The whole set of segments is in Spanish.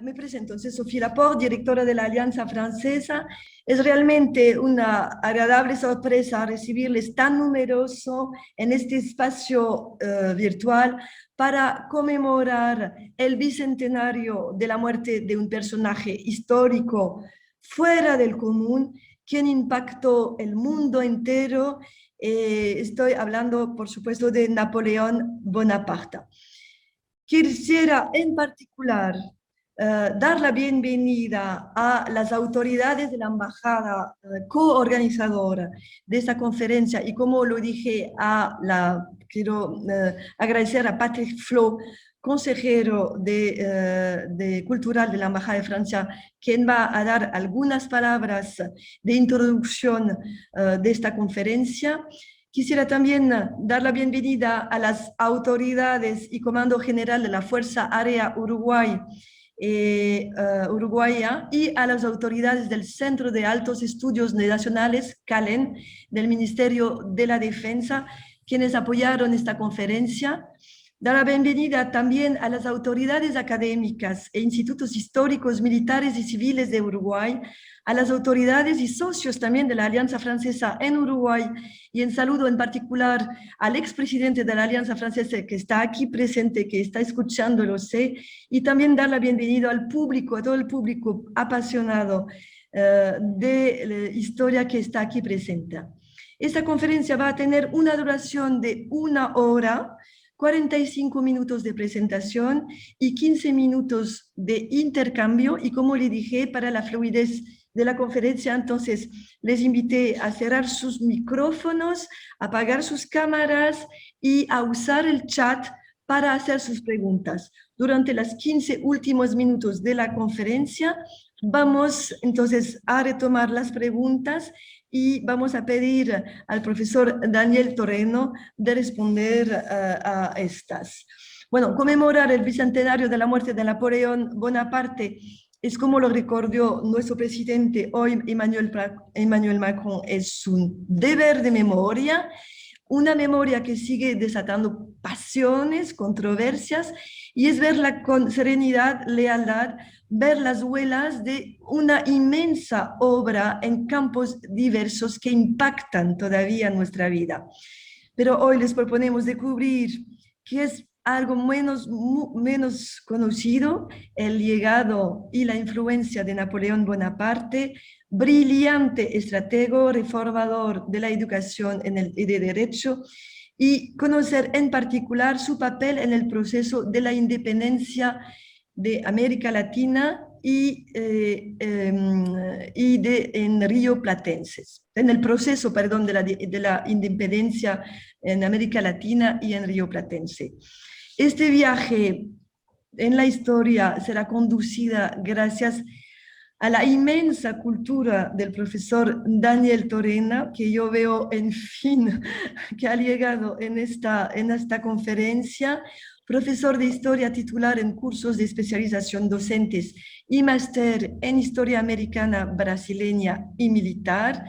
Me presento, soy Sofía Laporte, directora de la Alianza Francesa. Es realmente una agradable sorpresa recibirles tan numeroso en este espacio virtual para conmemorar el bicentenario de la muerte de un personaje histórico fuera del común, quien impactó el mundo entero. Estoy hablando, por supuesto, de Napoleón Bonaparte. Quisiera en particular dar la bienvenida a las autoridades de la embajada coorganizadora de esta conferencia y como lo dije, quiero agradecer a Patrick Flo, consejero de cultural de la Embajada de Francia, quien va a dar algunas palabras de introducción de esta conferencia. Quisiera también dar la bienvenida a las autoridades y Comando General de la Fuerza Aérea Uruguaya y a las autoridades del Centro de Altos Estudios Nacionales, CALEN, del Ministerio de la Defensa, quienes apoyaron esta conferencia. Dar la bienvenida también a las autoridades académicas e institutos históricos, militares y civiles de Uruguay, a las autoridades y socios también de la Alianza Francesa en Uruguay, y en saludo en particular al expresidente de la Alianza Francesa que está aquí presente, que está escuchando, lo sé, y también dar la bienvenida al público, a todo el público apasionado de la historia que está aquí presente. Esta conferencia va a tener una duración de 1 hora, 45 minutos de presentación y 15 minutos de intercambio, y como le dije, para la fluidez de la conferencia, entonces les invité a cerrar sus micrófonos, a apagar sus cámaras y a usar el chat para hacer sus preguntas. Durante los 15 últimos minutos de la conferencia vamos entonces a retomar las preguntas y vamos a pedir al profesor Daniel Toreno de responder a estas. Bueno, conmemorar el bicentenario de la muerte de Napoleón Bonaparte es como lo recordó nuestro presidente hoy, Emmanuel Macron, es un deber de memoria, una memoria que sigue desatando pasiones, controversias, y es verla con serenidad, lealtad, ver las huellas de una inmensa obra en campos diversos que impactan todavía nuestra vida. Pero hoy les proponemos descubrir que es algo menos conocido, el legado y la influencia de Napoleón Bonaparte, brillante estratego, reformador de la educación y de derecho, y conocer en particular su papel en el proceso de la independencia de América Latina en Río Platenses, en el proceso, perdón, de la independencia en América Latina y en Río Platense. Este viaje en la historia será conducida gracias a la inmensa cultura del profesor Daniel Torena, que yo veo, en fin, que ha llegado en esta conferencia, profesor de historia titular en cursos de especialización docentes y máster en historia americana, brasileña y militar,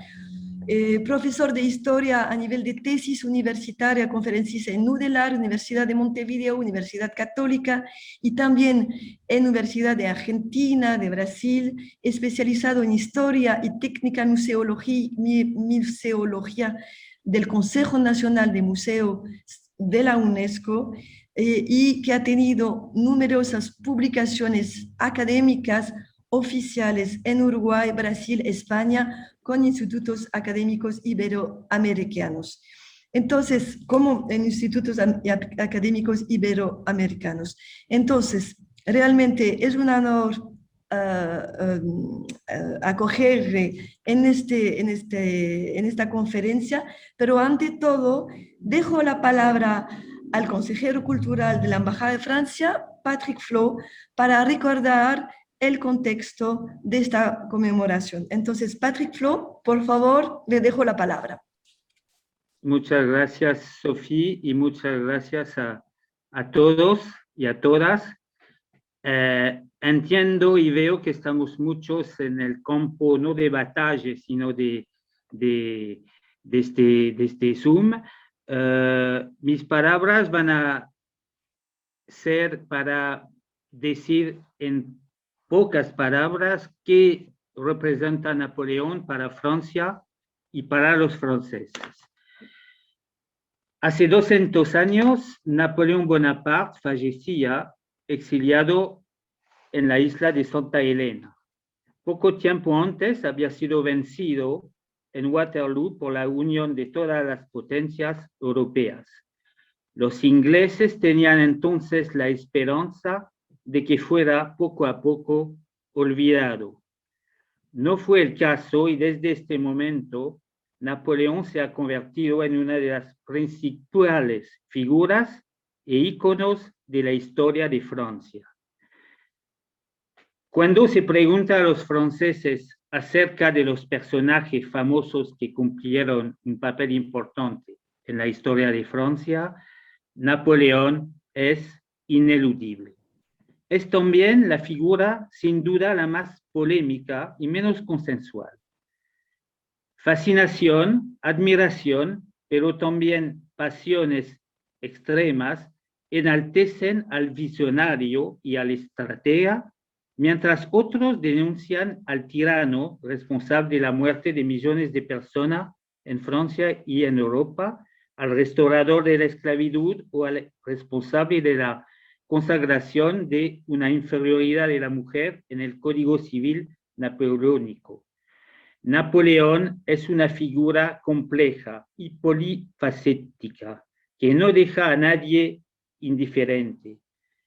profesor de historia a nivel de tesis universitaria, conferencista en UDELAR, Universidad de Montevideo, Universidad Católica, y también en Universidad de Argentina, de Brasil, especializado en historia y técnica museología del Consejo Nacional de Museos de la UNESCO, y que ha tenido numerosas publicaciones académicas oficiales en Uruguay, Brasil, España, con institutos académicos iberoamericanos. Entonces, como en institutos académicos iberoamericanos. Entonces, realmente es un honor acoger en esta conferencia, pero ante todo dejo la palabra al consejero cultural de la Embajada de Francia, Patrick Flo, para recordar el contexto de esta conmemoración. Entonces, Patrick Flo, por favor, le dejo la palabra. Muchas gracias, Sofía, y muchas gracias a todos y a todas. Entiendo y veo que estamos muchos en el campo, no de batalla, sino de este Zoom. Mis palabras van a ser para decir en pocas palabras que representa Napoleón para Francia y para los franceses. Hace 200 años, Napoleón Bonaparte fallecía exiliado en la isla de Santa Elena. Poco tiempo antes había sido vencido en Waterloo por la unión de todas las potencias europeas. Los ingleses tenían entonces la esperanza de que fuera poco a poco olvidado. No fue el caso y desde este momento Napoleón se ha convertido en una de las principales figuras e íconos de la historia de Francia. Cuando se pregunta a los franceses acerca de los personajes famosos que cumplieron un papel importante en la historia de Francia, Napoleón es ineludible. Es también la figura, sin duda, la más polémica y menos consensual. Fascinación, admiración, pero también pasiones extremas enaltecen al visionario y al estratega, mientras otros denuncian al tirano responsable de la muerte de millones de personas en Francia y en Europa, al restaurador de la esclavitud o al responsable de la consagración de una inferioridad de la mujer en el Código Civil napoleónico. Napoleón es una figura compleja y polifacética que no deja a nadie indiferente.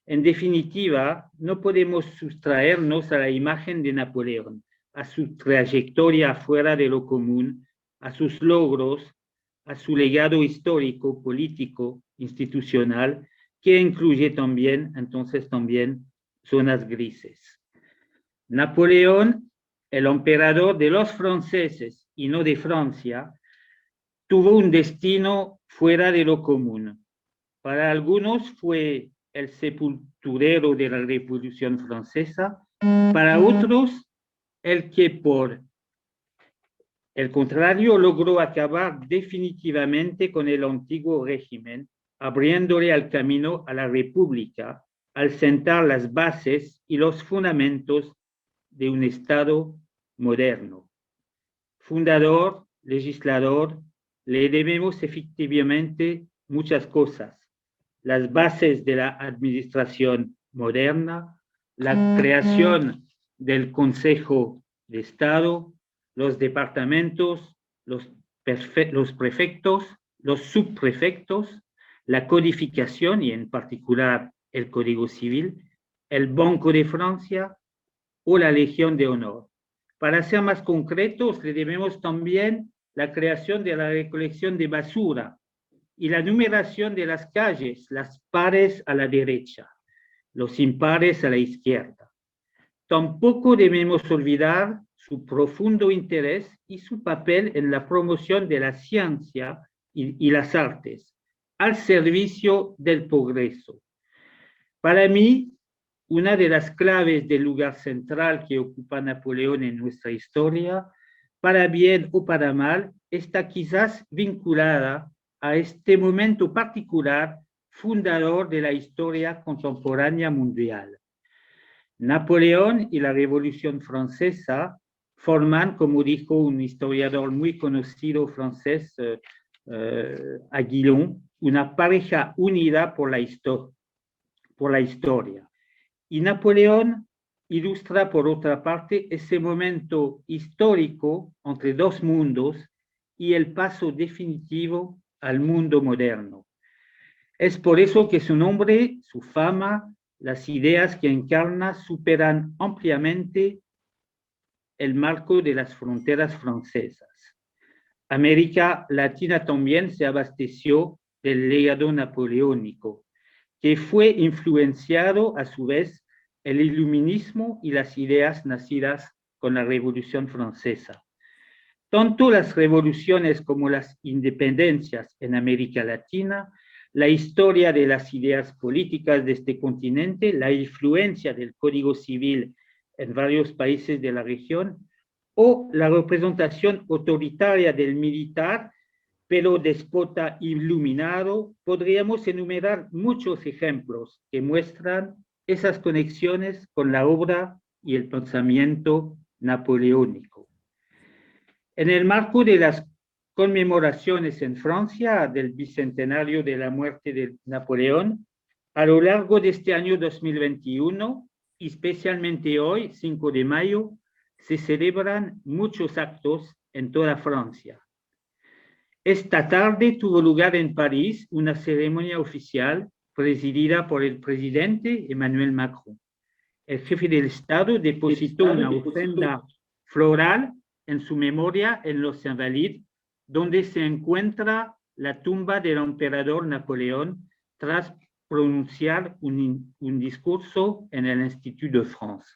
En definitiva, no podemos sustraernos a la imagen de Napoleón, a su trayectoria fuera de lo común, a sus logros, a su legado histórico, político, institucional, que incluye también, entonces también, zonas grises. Napoleón, el emperador de los franceses y no de Francia, tuvo un destino fuera de lo común. Para algunos fue el sepulturero de la Revolución Francesa, para otros el que por el contrario logró acabar definitivamente con el antiguo régimen, abriéndole el camino a la República al sentar las bases y los fundamentos de un Estado moderno. Fundador, legislador, le debemos efectivamente muchas cosas. Las bases de la administración moderna, la creación del Consejo de Estado, los departamentos, los prefectos, los subprefectos, la codificación y en particular el Código Civil, el Banco de Francia o la Legión de Honor. Para ser más concretos, le debemos también la creación de la recolección de basura y la numeración de las calles, las pares a la derecha, los impares a la izquierda. Tampoco debemos olvidar su profundo interés y su papel en la promoción de la ciencia y las artes, al servicio del progreso. Para mí, una de las claves del lugar central que ocupa Napoleón en nuestra historia, para bien o para mal, está quizás vinculada a este momento particular fundador de la historia contemporánea mundial. Napoleón y la Revolución Francesa forman, como dijo un historiador muy conocido francés, Aguilon, una pareja unida por la historia. Y Napoleón ilustra, por otra parte, ese momento histórico entre dos mundos y el paso definitivo al mundo moderno. Es por eso que su nombre, su fama, las ideas que encarna superan ampliamente el marco de las fronteras francesas. América Latina también se abasteció del legado napoleónico, que fue influenciado a su vez el iluminismo y las ideas nacidas con la Revolución Francesa. Tanto las revoluciones como las independencias en América Latina, la historia de las ideas políticas de este continente, la influencia del Código Civil en varios países de la región, o la representación autoritaria del militar, pero déspota iluminado, podríamos enumerar muchos ejemplos que muestran esas conexiones con la obra y el pensamiento napoleónico. En el marco de las conmemoraciones en Francia del bicentenario de la muerte de Napoleón, a lo largo de este año 2021, especialmente hoy, 5 de mayo, se celebran muchos actos en toda Francia. Esta tarde tuvo lugar en París una ceremonia oficial presidida por el presidente Emmanuel Macron. El jefe del Estado depositó una ofrenda floral en su memoria en los Invalides, donde se encuentra la tumba del emperador Napoleón tras pronunciar un discurso en el Institut de France.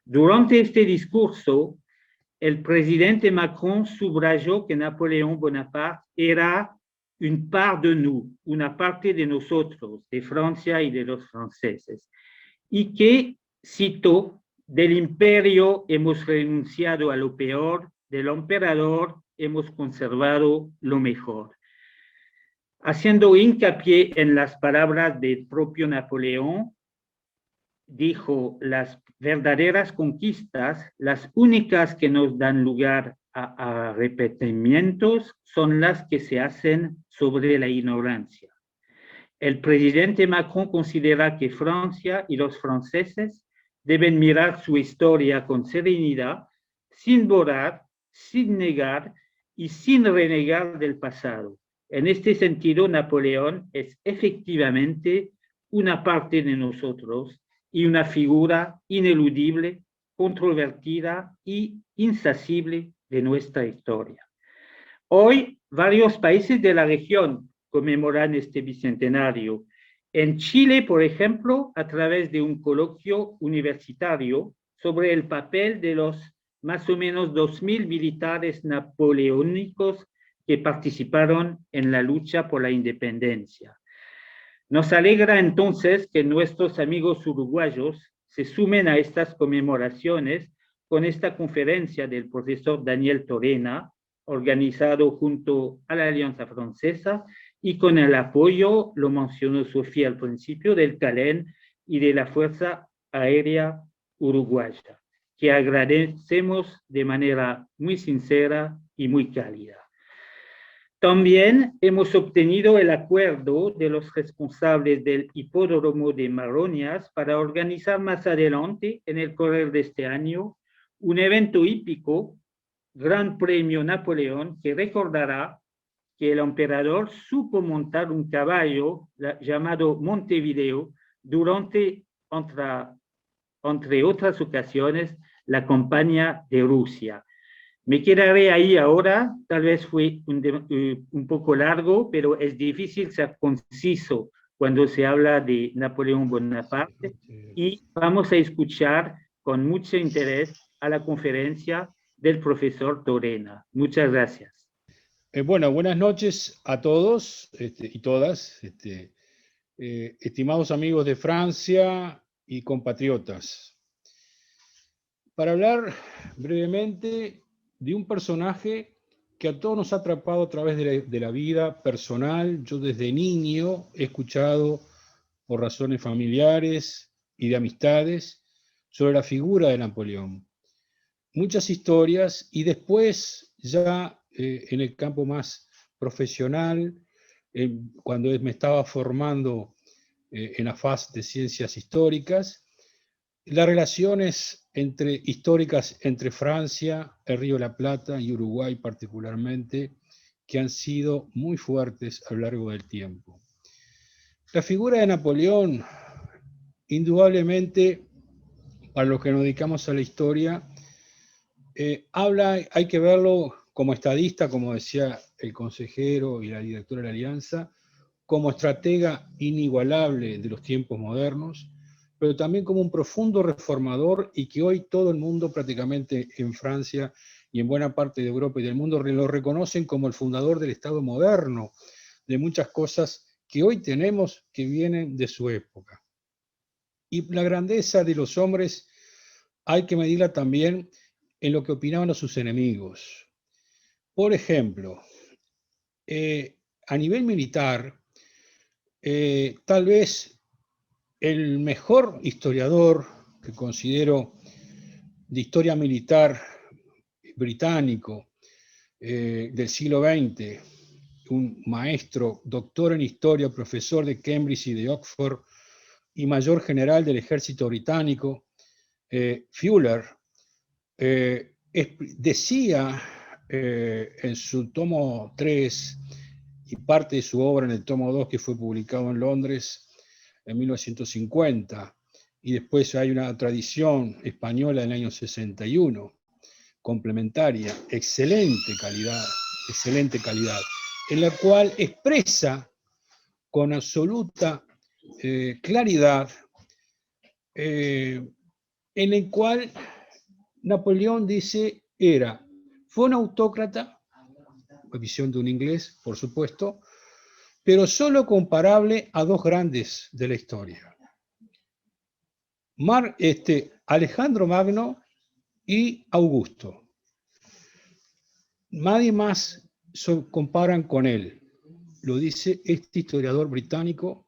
Durante este discurso, el presidente Macron subrayó que Napoleón Bonaparte era un par de nous, una parte de nosotros, de Francia y de los franceses, y que, citó, del imperio hemos renunciado a lo peor, del emperador hemos conservado lo mejor. Haciendo hincapié en las palabras del propio Napoleón, dijo, las verdaderas conquistas, las únicas que nos dan lugar a arrepentimientos, son las que se hacen sobre la ignorancia. El presidente Macron considera que Francia y los franceses deben mirar su historia con serenidad, sin borrar, sin negar y sin renegar del pasado. En este sentido, Napoleón es efectivamente una parte de nosotros y una figura ineludible, controvertida y insacible de nuestra historia. Hoy, varios países de la región conmemoran este bicentenario. En Chile, por ejemplo, a través de un coloquio universitario sobre el papel de los más o menos 2.000 militares napoleónicos que participaron en la lucha por la independencia. Nos alegra entonces que nuestros amigos uruguayos se sumen a estas conmemoraciones con esta conferencia del profesor Daniel Torena, organizado junto a la Alianza Francesa y con el apoyo, lo mencionó Sofía al principio, del CALEN y de la Fuerza Aérea Uruguaya, que agradecemos de manera muy sincera y muy cálida. También hemos obtenido el acuerdo de los responsables del hipódromo de Maronias para organizar más adelante, en el correr de este año, un evento hípico, Gran Premio Napoleón, que recordará que el emperador supo montar un caballo llamado Montevideo durante, entre otras ocasiones, la campaña de Rusia. Me quedaré ahí ahora, tal vez fue un poco largo, pero es difícil ser conciso cuando se habla de Napoleón Bonaparte y vamos a escuchar con mucho interés a la conferencia del profesor Torena. Muchas gracias. Bueno, buenas noches a todos y todas, estimados amigos de Francia y compatriotas. Para hablar brevemente de un personaje que a todos nos ha atrapado a través de la vida personal. Yo desde niño he escuchado, por razones familiares y de amistades, sobre la figura de Napoleón. Muchas historias, y después ya en el campo más profesional, cuando me estaba formando en la FAS de Ciencias Históricas, las relaciones históricas entre Francia, el Río de la Plata y Uruguay particularmente, que han sido muy fuertes a lo largo del tiempo. La figura de Napoleón, indudablemente, para los que nos dedicamos a la historia, hay que verlo como estadista, como decía el consejero y la directora de la Alianza, como estratega inigualable de los tiempos modernos, pero también como un profundo reformador, y que hoy todo el mundo prácticamente en Francia y en buena parte de Europa y del mundo lo reconocen como el fundador del Estado moderno, de muchas cosas que hoy tenemos que vienen de su época. Y la grandeza de los hombres hay que medirla también en lo que opinaban a sus enemigos. Por ejemplo, a nivel militar, tal vez el mejor historiador que considero de historia militar británico del siglo XX, un maestro, doctor en historia, profesor de Cambridge y de Oxford, y mayor general del ejército británico, Fuller, decía en su tomo 3 y parte de su obra en el tomo 2, que fue publicado en Londres en 1950, y después hay una tradición española en el año 61, complementaria, excelente calidad, en la cual expresa con absoluta claridad, en el cual Napoleón dice fue un autócrata, visión de un inglés, por supuesto, pero solo comparable a dos grandes de la historia. Alejandro Magno y Augusto. Nadie más comparan con él. Lo dice este historiador británico,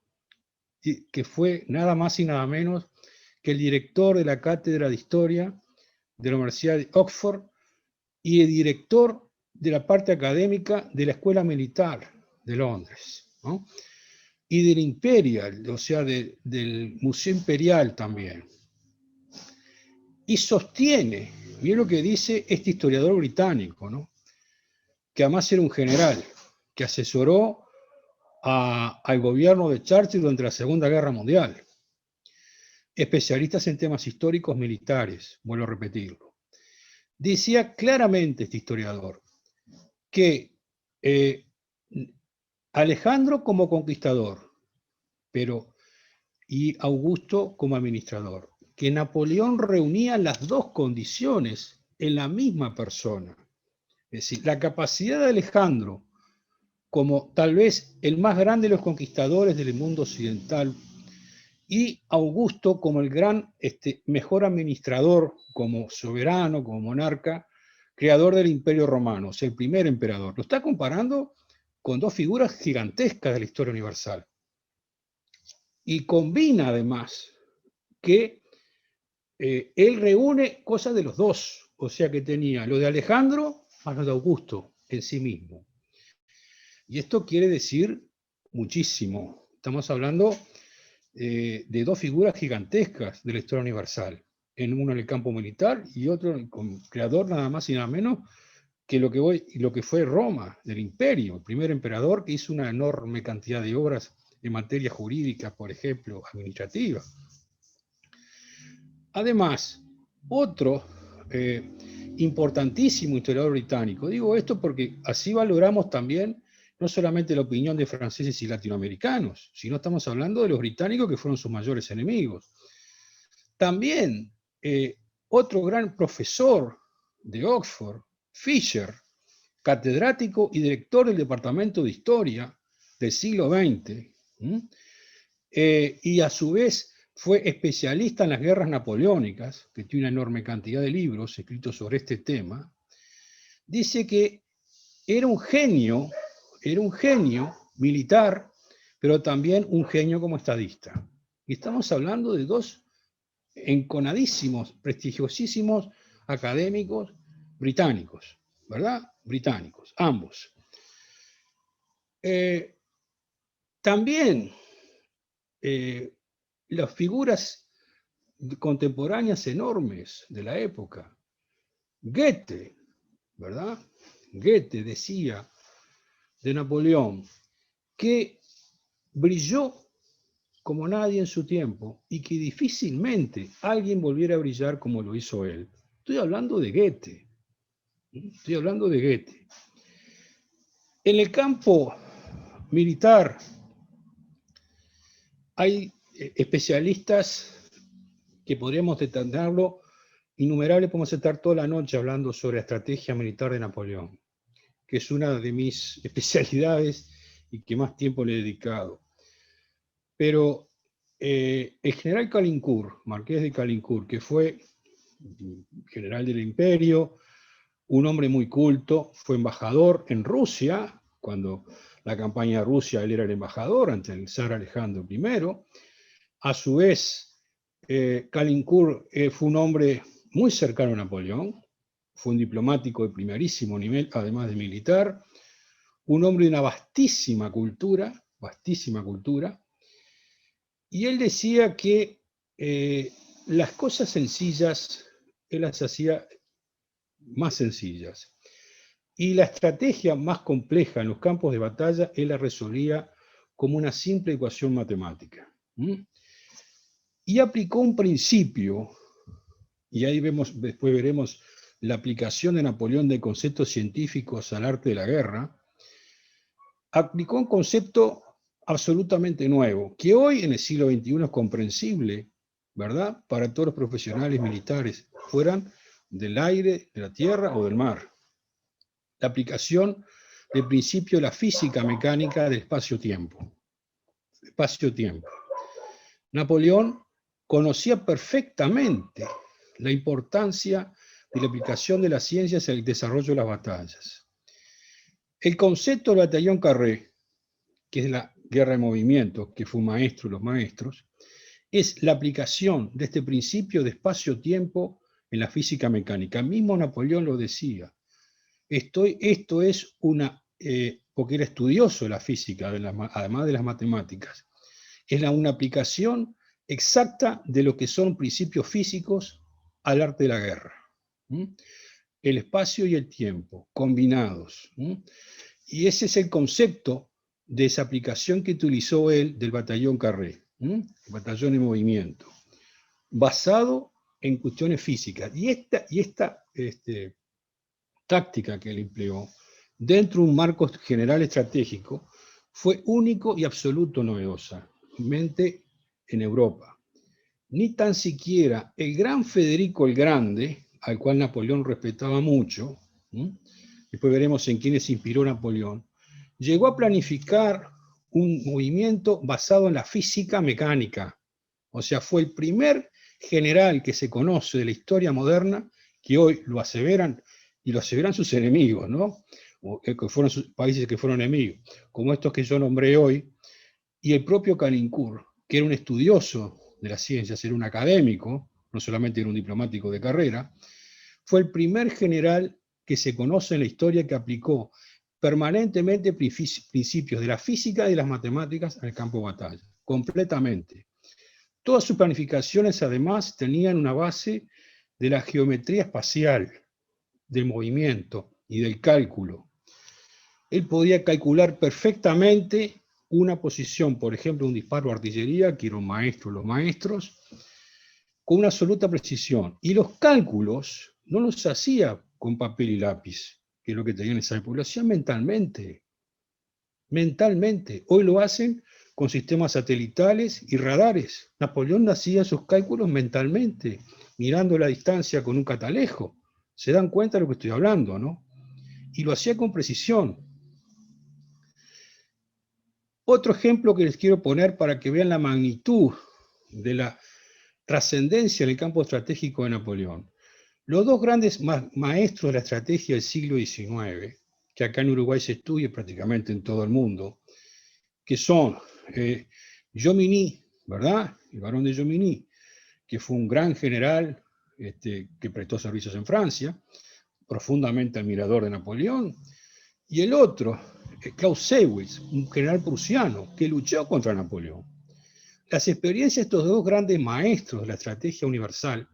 que fue nada más y nada menos que el director de la Cátedra de Historia de la Universidad de Oxford y el director de la parte académica de la Escuela Militar de Londres, ¿no? Y del Imperial, o sea, del Museo Imperial también. Y sostiene, miren lo que dice este historiador británico, ¿no? Que además era un general, que asesoró al gobierno de Churchill durante la Segunda Guerra Mundial. Especialistas en temas históricos militares, vuelvo a repetirlo. Decía claramente este historiador que Alejandro como conquistador, y Augusto como administrador, que Napoleón reunía las dos condiciones en la misma persona. Es decir, la capacidad de Alejandro como tal vez el más grande de los conquistadores del mundo occidental, y Augusto como el mejor administrador, como soberano, como monarca, creador del Imperio Romano, o sea, el primer emperador. Lo está comparando con dos figuras gigantescas de la historia universal. Y combina además que él reúne cosas de los dos, o sea que tenía lo de Alejandro más lo de Augusto en sí mismo. Y esto quiere decir muchísimo. Estamos hablando de dos figuras gigantescas de la historia universal, uno en el campo militar y otro como creador nada más y nada menos que lo que fue Roma, del imperio, el primer emperador que hizo una enorme cantidad de obras en materia jurídica, por ejemplo, administrativa. Además, otro importantísimo historiador británico, digo esto porque así valoramos también no solamente la opinión de franceses y latinoamericanos, sino estamos hablando de los británicos que fueron sus mayores enemigos. También otro gran profesor de Oxford, Fisher, catedrático y director del Departamento de Historia del siglo XX, y a su vez fue especialista en las guerras napoleónicas, que tiene una enorme cantidad de libros escritos sobre este tema, dice que era un genio militar, pero también un genio como estadista. Y estamos hablando de dos enconadísimos, prestigiosísimos académicos británicos, ¿verdad? Británicos, ambos. También las figuras contemporáneas enormes de la época. Goethe, ¿verdad? Goethe decía de Napoleón que brilló como nadie en su tiempo y que difícilmente alguien volviera a brillar como lo hizo él. Estoy hablando de Goethe. Estoy hablando de Goethe. En el campo militar hay especialistas que podríamos detallarlo, innumerables, podemos estar toda la noche hablando sobre la estrategia militar de Napoleón, que es una de mis especialidades y que más tiempo le he dedicado. Pero el general Caulaincourt, marqués de Caulaincourt, que fue general del imperio, un hombre muy culto, fue embajador en Rusia, cuando la campaña de Rusia él era el embajador ante el zar Alejandro I. A su vez, Caulaincourt fue un hombre muy cercano a Napoleón, fue un diplomático de primerísimo nivel, además de militar, un hombre de una vastísima cultura, y él decía que las cosas sencillas, él las hacía más sencillas, y la estrategia más compleja en los campos de batalla, él la resolvía como una simple ecuación matemática. Y aplicó un principio, y ahí después veremos la aplicación de Napoleón de conceptos científicos al arte de la guerra, aplicó un concepto absolutamente nuevo, que hoy en el siglo XXI es comprensible, ¿verdad?, para todos los profesionales militares, fueran del aire, de la tierra o del mar. La aplicación del principio de la física mecánica del espacio-tiempo. Espacio-tiempo. Napoleón conocía perfectamente la importancia de la aplicación de las ciencias en el desarrollo de las batallas. El concepto del batallón Carré, que es la guerra de movimiento, que fue un maestro de los maestros, es la aplicación de este principio de espacio-tiempo en la física mecánica. Mismo Napoleón lo decía. Esto es una, porque era estudioso de la física, además de las matemáticas, es una aplicación exacta de lo que son principios físicos al arte de la guerra. El espacio y el tiempo, combinados. Y ese es el concepto de esa aplicación que utilizó él del batallón Carré, el batallón de movimiento, basado en cuestiones físicas. Y esta táctica que él empleó dentro de un marco general estratégico fue único y absoluto novedosamente en Europa. Ni tan siquiera el gran Federico el Grande, al cual Napoleón respetaba mucho, después veremos en quiénes se inspiró Napoleón, llegó a planificar un movimiento basado en la física mecánica. O sea, fue el primer general que se conoce de la historia moderna, que hoy lo aseveran, y lo aseveran sus enemigos, ¿no? O que fueron sus países que fueron enemigos, como estos que yo nombré hoy, y el propio Calincourt, que era un estudioso de las ciencias, era un académico, no solamente era un diplomático de carrera, fue el primer general que se conoce en la historia que aplicó permanentemente principios de la física y de las matemáticas en el campo de batalla, completamente. Todas sus planificaciones, además, tenían una base de la geometría espacial, del movimiento y del cálculo. Él podía calcular perfectamente una posición, por ejemplo, un disparo de artillería, que era un maestro de los maestros, con una absoluta precisión. Y los cálculos no los hacía con papel y lápiz, que es lo que tenían en esa época, lo hacían mentalmente. Mentalmente. Hoy lo hacen con sistemas satelitales y radares. Napoleón hacía sus cálculos mentalmente, mirando la distancia con un catalejo. Se dan cuenta de lo que estoy hablando, ¿no? Y lo hacía con precisión. Otro ejemplo que les quiero poner para que vean la magnitud de la trascendencia en el campo estratégico de Napoleón. Los dos grandes maestros de la estrategia del siglo XIX, que acá en Uruguay se estudia prácticamente en todo el mundo, que son Jomini, ¿verdad? El barón de Jomini, que fue un gran general que prestó servicios en Francia, profundamente admirador de Napoleón, y el otro, Clausewitz, un general prusiano que luchó contra Napoleón. Las experiencias de estos dos grandes maestros de la estrategia universal,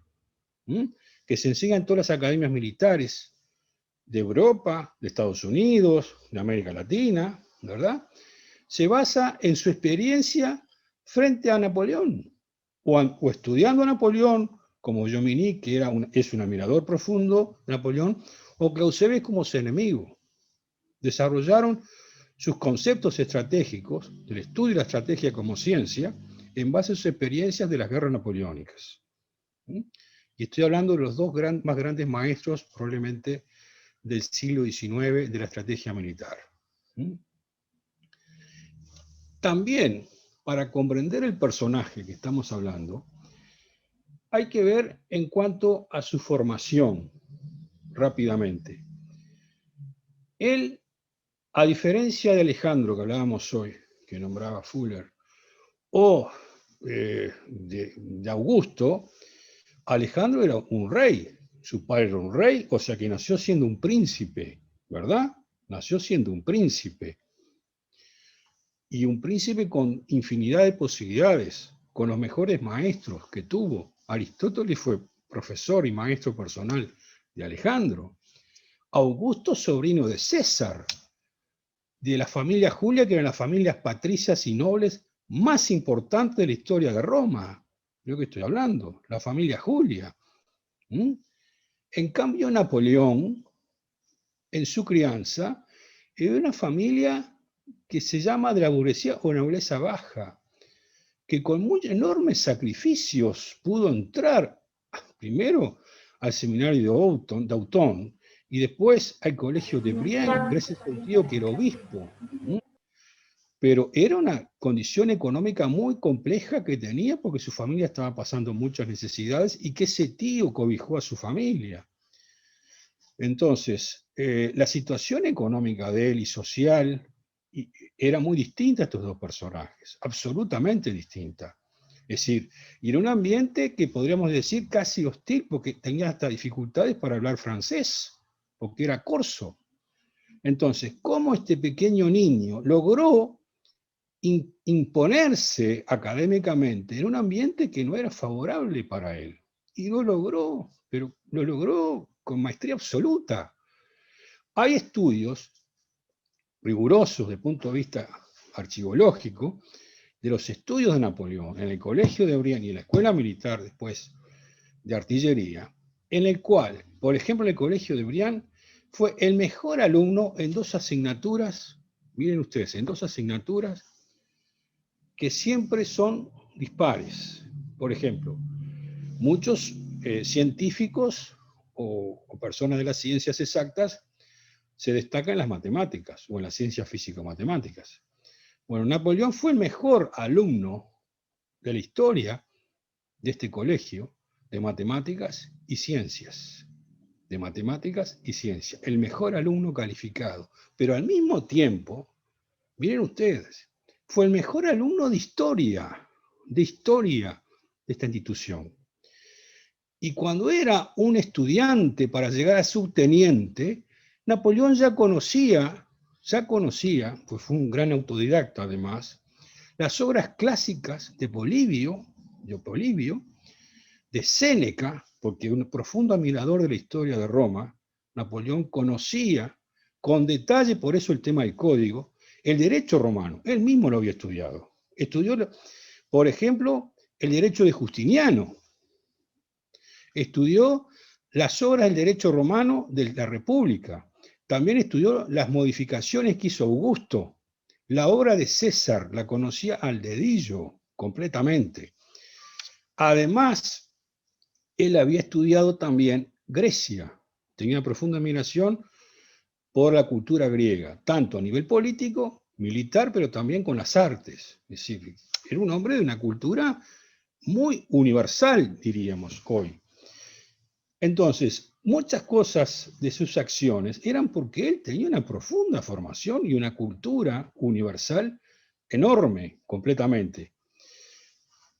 que se enseñan en todas las academias militares de Europa, de Estados Unidos, de América Latina, ¿verdad?, se basa en su experiencia frente a Napoleón, o estudiando a Napoleón, como Jomini, que es un admirador profundo de Napoleón, o Clausewitz como su enemigo. Desarrollaron sus conceptos estratégicos, del estudio de la estrategia como ciencia, en base a sus experiencias de las guerras napoleónicas. Y estoy hablando de los dos más grandes maestros, probablemente, del siglo XIX de la estrategia militar. También, para comprender el personaje que estamos hablando, hay que ver en cuanto a su formación, rápidamente. Él, a diferencia de Alejandro, que hablábamos hoy, que nombraba Fuller, o de Augusto Alejandro era un rey, su padre era un rey, o sea que nació siendo un príncipe, ¿verdad? Nació siendo un príncipe. Y un príncipe con infinidad de posibilidades, con los mejores maestros que tuvo. Aristóteles fue profesor y maestro personal de Alejandro. Augusto, sobrino de César, de la familia Julia, que eran las familias patricias y nobles más importantes de la historia de Roma. Yo que estoy hablando, la familia Julia. En cambio, Napoleón, en su crianza, era una familia que se llama de la burguesía o nobleza baja, que con muy enormes sacrificios pudo entrar primero al seminario de Autun y después al colegio de Brienne, gracias a un tío que era obispo. Pero era una condición económica muy compleja que tenía porque su familia estaba pasando muchas necesidades y que ese tío cobijó a su familia. Entonces, la situación económica de él y social era muy distinta a estos dos personajes, absolutamente distinta. Es decir, y era un ambiente que podríamos decir casi hostil, porque tenía hasta dificultades para hablar francés, porque era corso. Entonces, ¿cómo este pequeño niño logró imponerse académicamente en un ambiente que no era favorable para él? Y lo logró, pero lo logró con maestría absoluta. Hay estudios rigurosos desde el punto de vista archivológico de los estudios de Napoleón en el colegio de Brienne y en la escuela militar después de artillería, en el cual, por ejemplo, en el colegio de Brienne fue el mejor alumno en dos asignaturas, miren ustedes, en dos asignaturas que siempre son dispares. Por ejemplo, muchos científicos o personas de las ciencias exactas se destacan en las matemáticas o en las ciencias físico-matemáticas. Bueno, Napoleón fue el mejor alumno de la historia de este colegio de matemáticas y ciencias. De matemáticas y ciencias. El mejor alumno calificado. Pero al mismo tiempo, miren ustedes, fue el mejor alumno de historia de esta institución. Y cuando era un estudiante para llegar a subteniente, Napoleón ya conocía, pues fue un gran autodidacta además, las obras clásicas de Polibio, de Séneca, porque un profundo admirador de la historia de Roma, Napoleón conocía con detalle, por eso el tema del código, el derecho romano. Él mismo lo había estudiado. Estudió, por ejemplo, el derecho de Justiniano. Estudió las obras del derecho romano de la República. También estudió las modificaciones que hizo Augusto. La obra de César la conocía al dedillo, completamente. Además, él había estudiado también Grecia. Tenía una profunda admiración por la cultura griega, tanto a nivel político, militar, pero también con las artes. Es decir, era un hombre de una cultura muy universal, diríamos hoy. Entonces, muchas cosas de sus acciones eran porque él tenía una profunda formación y una cultura universal enorme, completamente.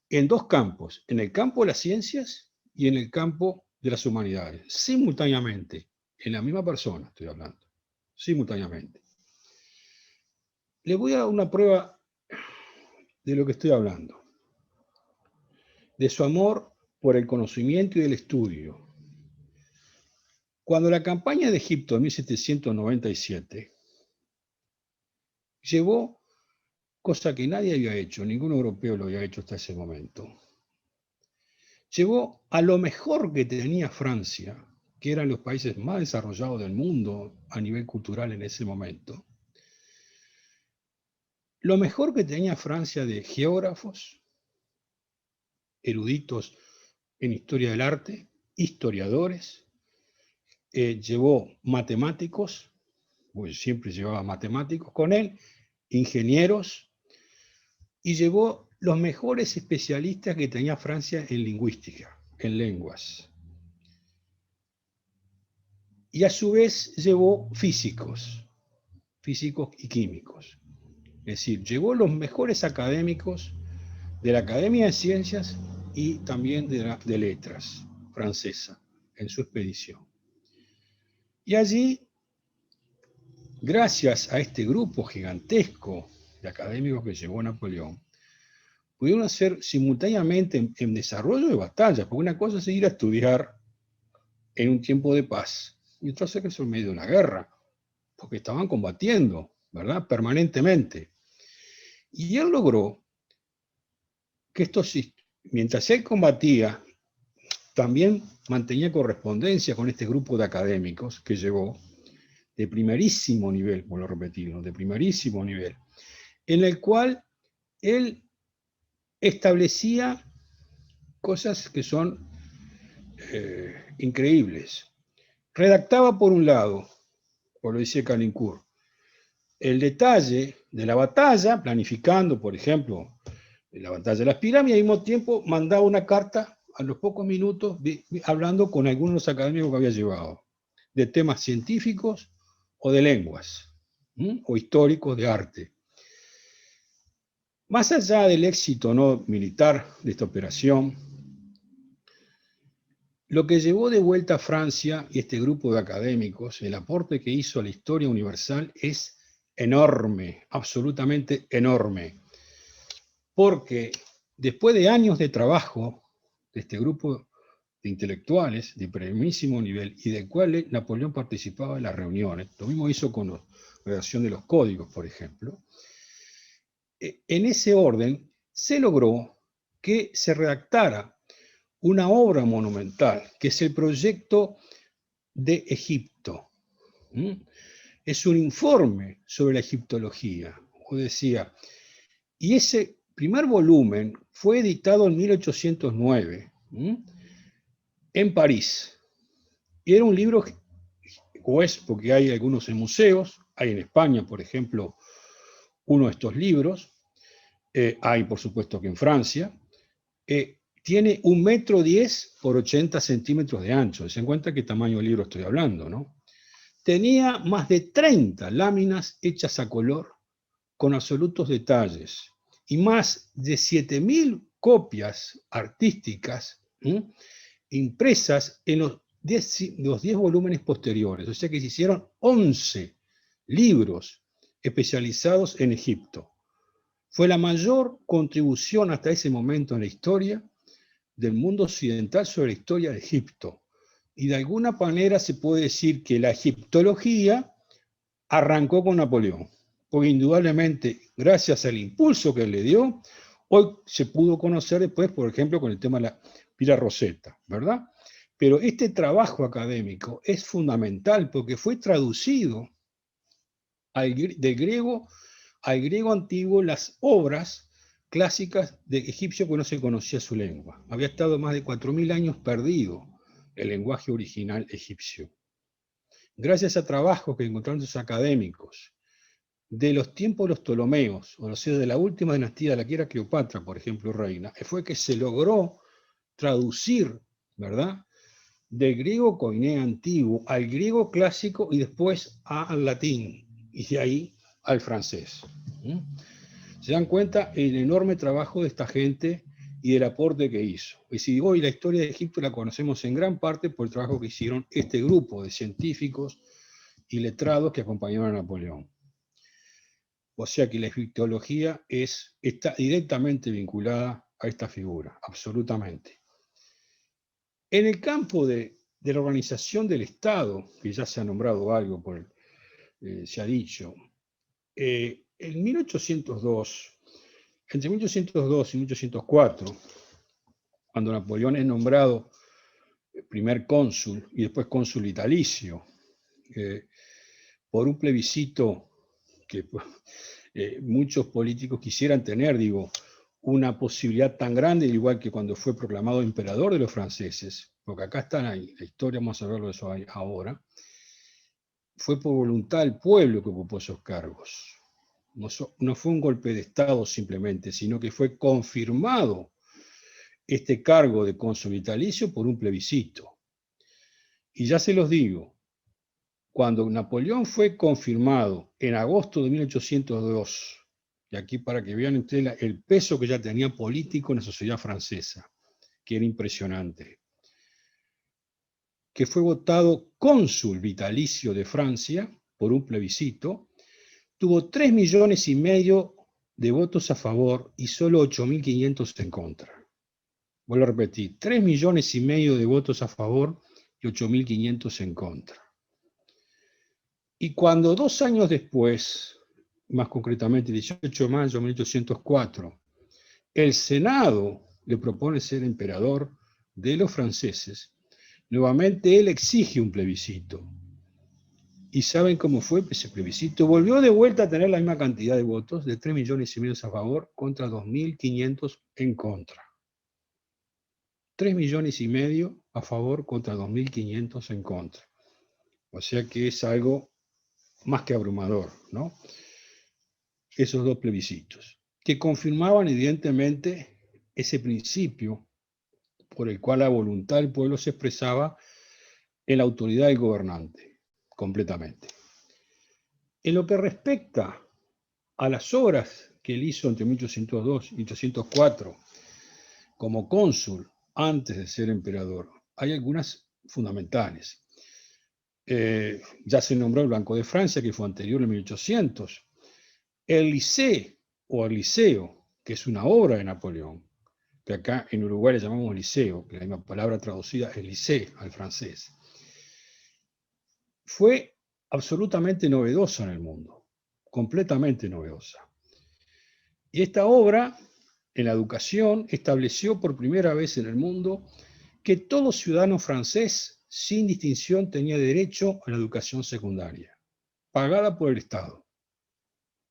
En dos campos, en el campo de las ciencias y en el campo de las humanidades, simultáneamente, en la misma persona estoy hablando, simultáneamente. Le voy a dar una prueba de lo que estoy hablando, de su amor por el conocimiento y el estudio. Cuando la campaña de Egipto en 1797 llevó, cosa que nadie había hecho, ningún europeo lo había hecho hasta ese momento, llevó a lo mejor que tenía Francia, que eran los países más desarrollados del mundo a nivel cultural en ese momento, lo mejor que tenía Francia de geógrafos, eruditos en historia del arte, historiadores, llevó matemáticos, pues siempre llevaba matemáticos con él, ingenieros, y llevó los mejores especialistas que tenía Francia en lingüística, en lenguas. Y a su vez llevó físicos y químicos. Es decir, llevó los mejores académicos de la Academia de Ciencias y también de Letras. francesa en su expedición. Y allí, gracias a este grupo gigantesco de académicos que llevó Napoleón, pudieron hacer simultáneamente en desarrollo de batallas, porque una cosa es ir a estudiar en un tiempo de paz, y otra cosa es en medio de una guerra, porque estaban combatiendo, ¿verdad?, permanentemente. Y él logró que mientras él combatía, también mantenía correspondencia con este grupo de académicos que llegó de primerísimo nivel, vuelvo a repetirlo, de primerísimo nivel, en el cual él establecía cosas que son increíbles. Redactaba por un lado, como lo dice Calincourt, el detalle de la batalla, planificando, por ejemplo, la batalla de las pirámides, y al mismo tiempo mandaba una carta a los pocos minutos hablando con algunos académicos que había llevado, de temas científicos o de lenguas, o históricos de arte. Más allá del éxito no militar de esta operación, lo que llevó de vuelta a Francia y este grupo de académicos, el aporte que hizo a la historia universal es enorme, absolutamente enorme. Porque después de años de trabajo de este grupo de intelectuales de primísimo nivel y del cual Napoleón participaba en las reuniones, lo mismo hizo con la redacción de los códigos, por ejemplo, en ese orden se logró que se redactara una obra monumental, que es el Proyecto de Egipto. Es un informe sobre la egiptología, como decía, y ese primer volumen fue editado en 1809 en París. Y era un libro, o es porque hay algunos en museos, hay en España, por ejemplo, uno de estos libros, hay por supuesto que en Francia, tiene 1,10 metros por 80 centímetros de ancho. Se cuenta qué tamaño de libro estoy hablando, ¿no? Tenía más de 30 láminas hechas a color con absolutos detalles y más de 7.000 copias artísticas impresas en los 10 volúmenes posteriores. O sea que se hicieron 11 libros especializados en Egipto. Fue la mayor contribución hasta ese momento en la historia del mundo occidental sobre la historia de Egipto. Y de alguna manera se puede decir que la egiptología arrancó con Napoleón, porque indudablemente, gracias al impulso que él le dio, hoy se pudo conocer después, por ejemplo, con el tema de la Pila Rosetta, ¿verdad? Pero este trabajo académico es fundamental porque fue traducido del griego al griego antiguo las obras clásicas de egipcio, que no se conocía su lengua. Había estado más de 4.000 años perdido el lenguaje original egipcio. Gracias a trabajos que encontraron sus académicos de los tiempos de los Ptolomeos, o sea, de la última dinastía de la que era Cleopatra, por ejemplo, reina, fue que se logró traducir, ¿verdad?, del griego koiné antiguo al griego clásico y después al latín, y de ahí al francés. Se dan cuenta el enorme trabajo de esta gente y del aporte que hizo. Y si hoy la historia de Egipto la conocemos en gran parte por el trabajo que hicieron este grupo de científicos y letrados que acompañaron a Napoleón. O sea que la egiptología está directamente vinculada a esta figura, absolutamente. En el campo de la organización del Estado, que ya se ha nombrado algo, se ha dicho, en 1802, entre 1802 y 1804, cuando Napoleón es nombrado primer cónsul y después cónsul vitalicio, por un plebiscito que muchos políticos quisieran tener, digo, una posibilidad tan grande, igual que cuando fue proclamado emperador de los franceses, porque acá está la historia, vamos a verlo de eso ahora, fue por voluntad del pueblo que ocupó esos cargos. No fue un golpe de Estado simplemente, sino que fue confirmado este cargo de cónsul vitalicio por un plebiscito. Y ya se los digo, cuando Napoleón fue confirmado en agosto de 1802, y aquí para que vean ustedes el peso que ya tenía político en la sociedad francesa, que era impresionante. que fue votado cónsul vitalicio de Francia por un plebiscito, tuvo 3,5 millones de votos a favor y solo 8.500 en contra. Vuelvo a repetir, 3,5 millones de votos a favor y 8.500 en contra. Y cuando 2 años después, más concretamente 18 de mayo de 1804, el Senado le propone ser emperador de los franceses, nuevamente él exige un plebiscito. ¿Y saben cómo fue ese plebiscito? Volvió de vuelta a tener la misma cantidad de votos, de 3,5 millones a favor contra 2.500 en contra. 3,5 millones a favor contra 2.500 en contra. O sea que es algo más que abrumador, ¿no? Esos dos plebiscitos, que confirmaban evidentemente ese principio por el cual la voluntad del pueblo se expresaba en la autoridad del gobernante, completamente. En lo que respecta a las obras que él hizo entre 1802 y 1804 como cónsul antes de ser emperador, hay algunas fundamentales. Ya se nombró el Banco de Francia, que fue anterior en 1800. El Liceo, o el Liceo, que es una obra de Napoleón, que acá en Uruguay le llamamos liceo, que la misma palabra traducida es lycée al francés, fue absolutamente novedosa en el mundo, completamente novedosa. Y esta obra, en la educación, estableció por primera vez en el mundo que todo ciudadano francés, sin distinción, tenía derecho a la educación secundaria, pagada por el Estado.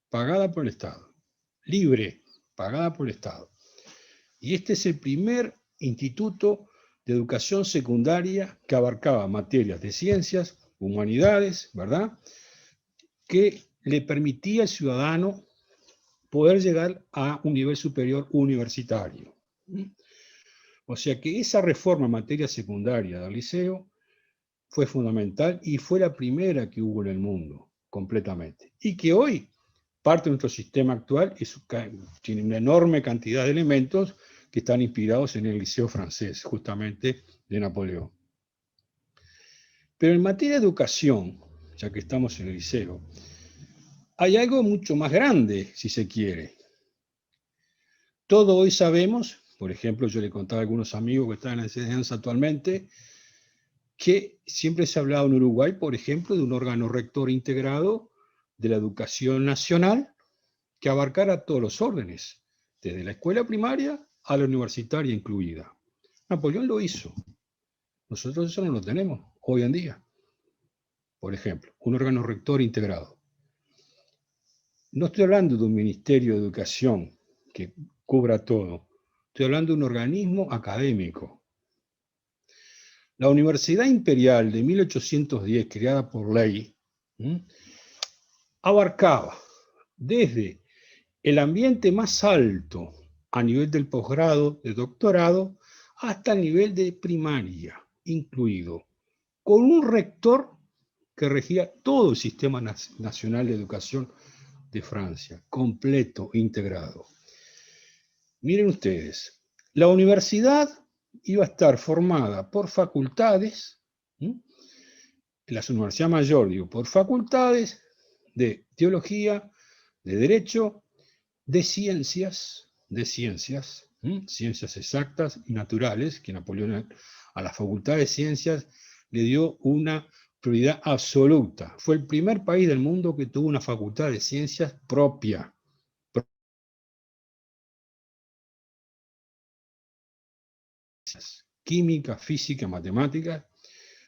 Pagada por el Estado. Libre, pagada por el Estado. Y este es el primer instituto de educación secundaria que abarcaba materias de ciencias, humanidades, ¿verdad?, que le permitía al ciudadano poder llegar a un nivel superior universitario. O sea que esa reforma en materia secundaria del liceo fue fundamental y fue la primera que hubo en el mundo, completamente. Y que hoy, parte de nuestro sistema actual, tiene una enorme cantidad de elementos que están inspirados en el liceo francés, justamente de Napoleón. Pero en materia de educación, ya que estamos en el liceo, hay algo mucho más grande, si se quiere. Todo hoy sabemos, por ejemplo, yo le contaba a algunos amigos que están en la enseñanza actualmente, que siempre se ha hablado en Uruguay, por ejemplo, de un órgano rector integrado de la educación nacional que abarcara todos los órdenes, desde la escuela primaria a la universitaria incluida. Napoleón lo hizo. Nosotros eso no lo tenemos hoy en día. Por ejemplo, un órgano rector integrado. No estoy hablando de un ministerio de educación que cubra todo. Estoy hablando de un organismo académico. La Universidad Imperial de 1810, creada por ley, abarcaba desde el ambiente más alto a nivel del posgrado, de doctorado, hasta el nivel de primaria, incluido, con un rector que regía todo el sistema nacional de educación de Francia, completo, integrado. Miren ustedes, la universidad iba a estar formada por facultades, en la Universidad Mayor, digo, por facultades de teología, de derecho, de ciencias, ciencias exactas y naturales, que Napoleón a la Facultad de Ciencias le dio una prioridad absoluta. Fue el primer país del mundo que tuvo una facultad de ciencias propia. Química, física, matemáticas,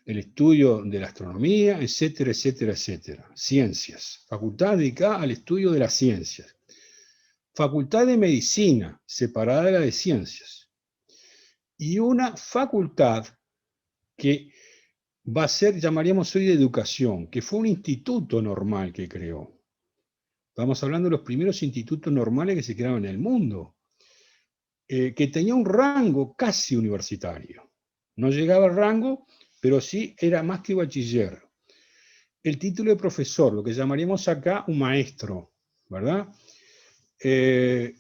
el estudio de la astronomía, etcétera, etcétera, etcétera. Ciencias. Facultad dedicada al estudio de las ciencias. Facultad de medicina, separada de la de ciencias. Y una facultad que va a ser, llamaríamos hoy, de educación, que fue un instituto normal que creó. Estamos hablando de los primeros institutos normales que se crearon en el mundo, que tenía un rango casi universitario. No llegaba al rango, pero sí era más que bachiller. El título de profesor, lo que llamaríamos acá un maestro, ¿verdad? Que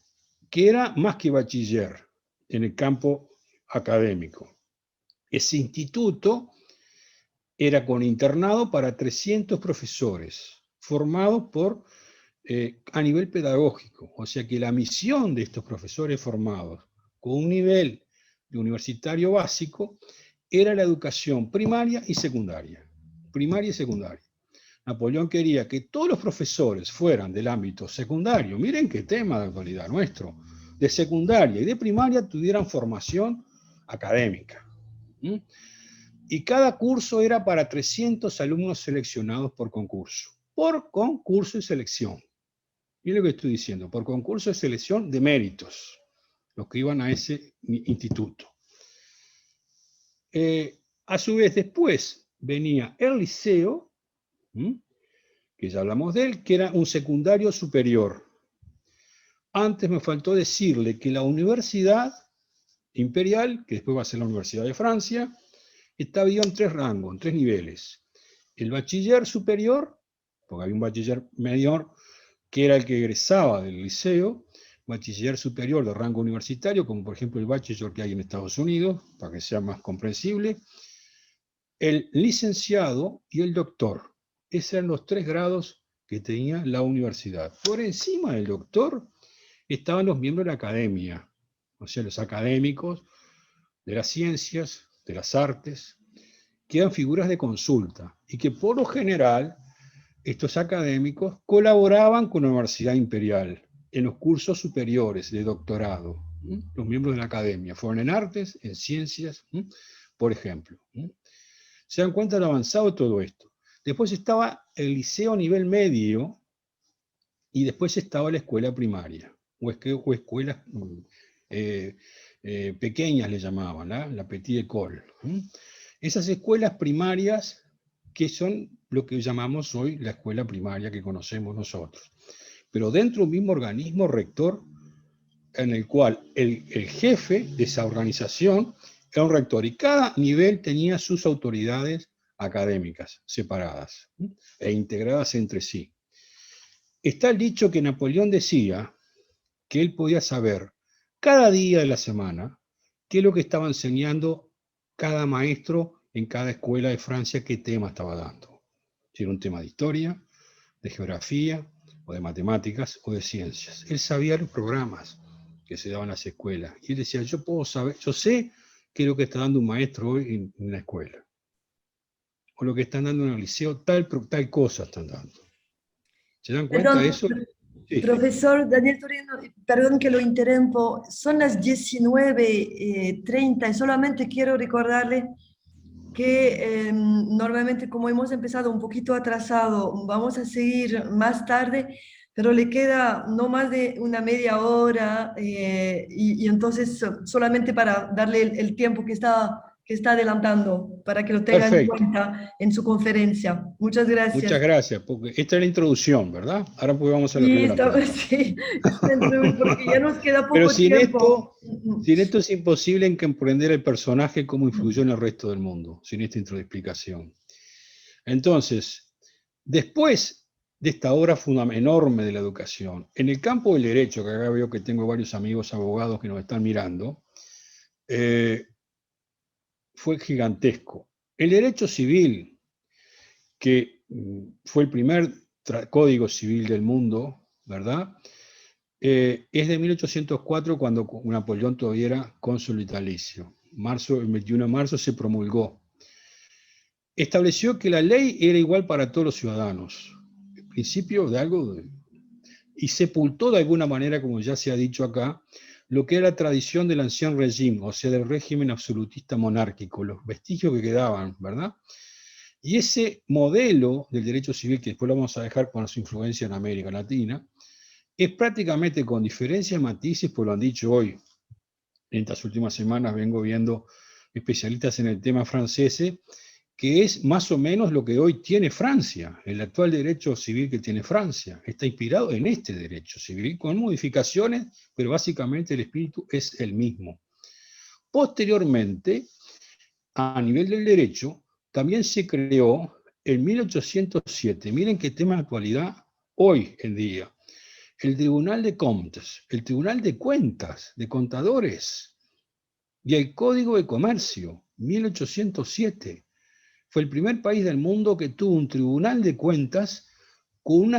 era más que bachiller en el campo académico. Ese instituto era con internado para 300 profesores, formados a nivel pedagógico. O sea que la misión de estos profesores formados con un nivel de universitario básico era la educación primaria y secundaria. Primaria y secundaria. Napoleón quería que todos los profesores fueran del ámbito secundario, miren qué tema de actualidad nuestro, de secundaria y de primaria tuvieran formación académica. Y cada curso era para 300 alumnos seleccionados por concurso. Por concurso y selección. Miren lo que estoy diciendo, por concurso de selección de méritos, los que iban a ese instituto. A su vez, después venía el liceo, que ya hablamos de él, que era un secundario superior. Antes me faltó decirle que la Universidad Imperial, que después va a ser la Universidad de Francia, estaba en 3 rangos, en 3 niveles. El bachiller superior, porque había un bachiller menor, que era el que egresaba del liceo, bachiller superior de rango universitario, como por ejemplo el bachiller que hay en Estados Unidos, para que sea más comprensible, el licenciado y el doctor. Esos eran los 3 grados que tenía la universidad. Por encima del doctor estaban los miembros de la academia, o sea, los académicos de las ciencias, de las artes, que eran figuras de consulta, y que por lo general estos académicos colaboraban con la Universidad Imperial en los cursos superiores de doctorado. Los miembros de la academia fueron en artes, en ciencias, por ejemplo. Se dan cuenta de lo avanzado de todo esto. Después estaba el liceo a nivel medio y después estaba la escuela primaria, o escuelas pequeñas le llamaban, la Petite École. Esas escuelas primarias que son lo que llamamos hoy la escuela primaria que conocemos nosotros. Pero dentro de un mismo organismo rector en el cual el jefe de esa organización era un rector y cada nivel tenía sus autoridades académicas separadas e integradas entre sí. Está el dicho que Napoleón decía que él podía saber cada día de la semana qué es lo que estaba enseñando cada maestro en cada escuela de Francia, qué tema estaba dando. Si era un tema de historia, de geografía, o de matemáticas, o de ciencias. Él sabía los programas que se daban en las escuelas. Y él decía, yo puedo saber, yo sé qué es lo que está dando un maestro hoy en la escuela. O lo que están dando en el liceo, tal cosa están dando. ¿Se dan cuenta de eso? Sí. Profesor Daniel Torino, perdón que lo interrumpo, son las 19:30 y solamente quiero recordarle que normalmente como hemos empezado un poquito atrasado, vamos a seguir más tarde, pero le queda no más de una media hora y entonces solamente para darle el tiempo que está adelantando, para que lo tenga en Perfecto. cuenta en su conferencia. Muchas gracias. Muchas gracias, porque esta es la introducción, ¿verdad? Ahora pues vamos a la Sí, primera parte. sí, porque ya nos queda poco Pero sin tiempo. esto es imposible en comprender el personaje cómo influyó en el resto del mundo, sin esta explicación. Entonces, después de esta obra enorme de la educación, en el campo del derecho, que acá veo que tengo varios amigos abogados que nos están mirando, fue gigantesco. El derecho civil, que fue el primer código civil del mundo, ¿verdad? Es de 1804, cuando Napoleón todavía era cónsul vitalicio. El 21 de marzo se promulgó. Estableció que la ley era igual para todos los ciudadanos. El principio de algo... y sepultó de alguna manera, como ya se ha dicho acá, lo que era la tradición del ancien régime, o sea, del régimen absolutista monárquico, los vestigios que quedaban, ¿verdad? Y ese modelo del derecho civil, que después lo vamos a dejar con su influencia en América Latina, es prácticamente, con diferencias, matices, pues lo han dicho hoy. En estas últimas semanas vengo viendo especialistas en el tema franceses, que es más o menos lo que hoy tiene Francia, el actual derecho civil que tiene Francia. Está inspirado en este derecho civil, con modificaciones, pero básicamente el espíritu es el mismo. Posteriormente, a nivel del derecho, también se creó en 1807, miren qué tema de actualidad hoy en día, el Tribunal de Comptes, el Tribunal de Cuentas, de Contadores, y el Código de Comercio, 1807. fue el primer país del mundo que tuvo un tribunal de cuentas con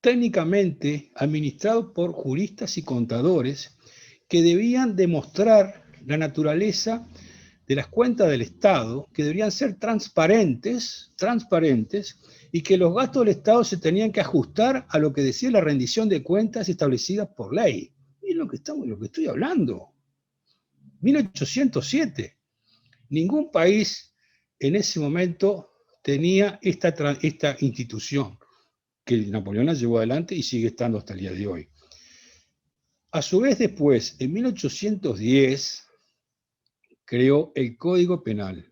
técnicamente administrado por juristas y contadores que debían demostrar la naturaleza de las cuentas del Estado, que deberían ser transparentes, y que los gastos del Estado se tenían que ajustar a lo que decía la rendición de cuentas establecida por ley. Y lo que estoy hablando. 1807. Ningún país en ese momento tenía esta institución que Napoleón la llevó adelante y sigue estando hasta el día de hoy. A su vez, después, en 1810, creó el Código Penal,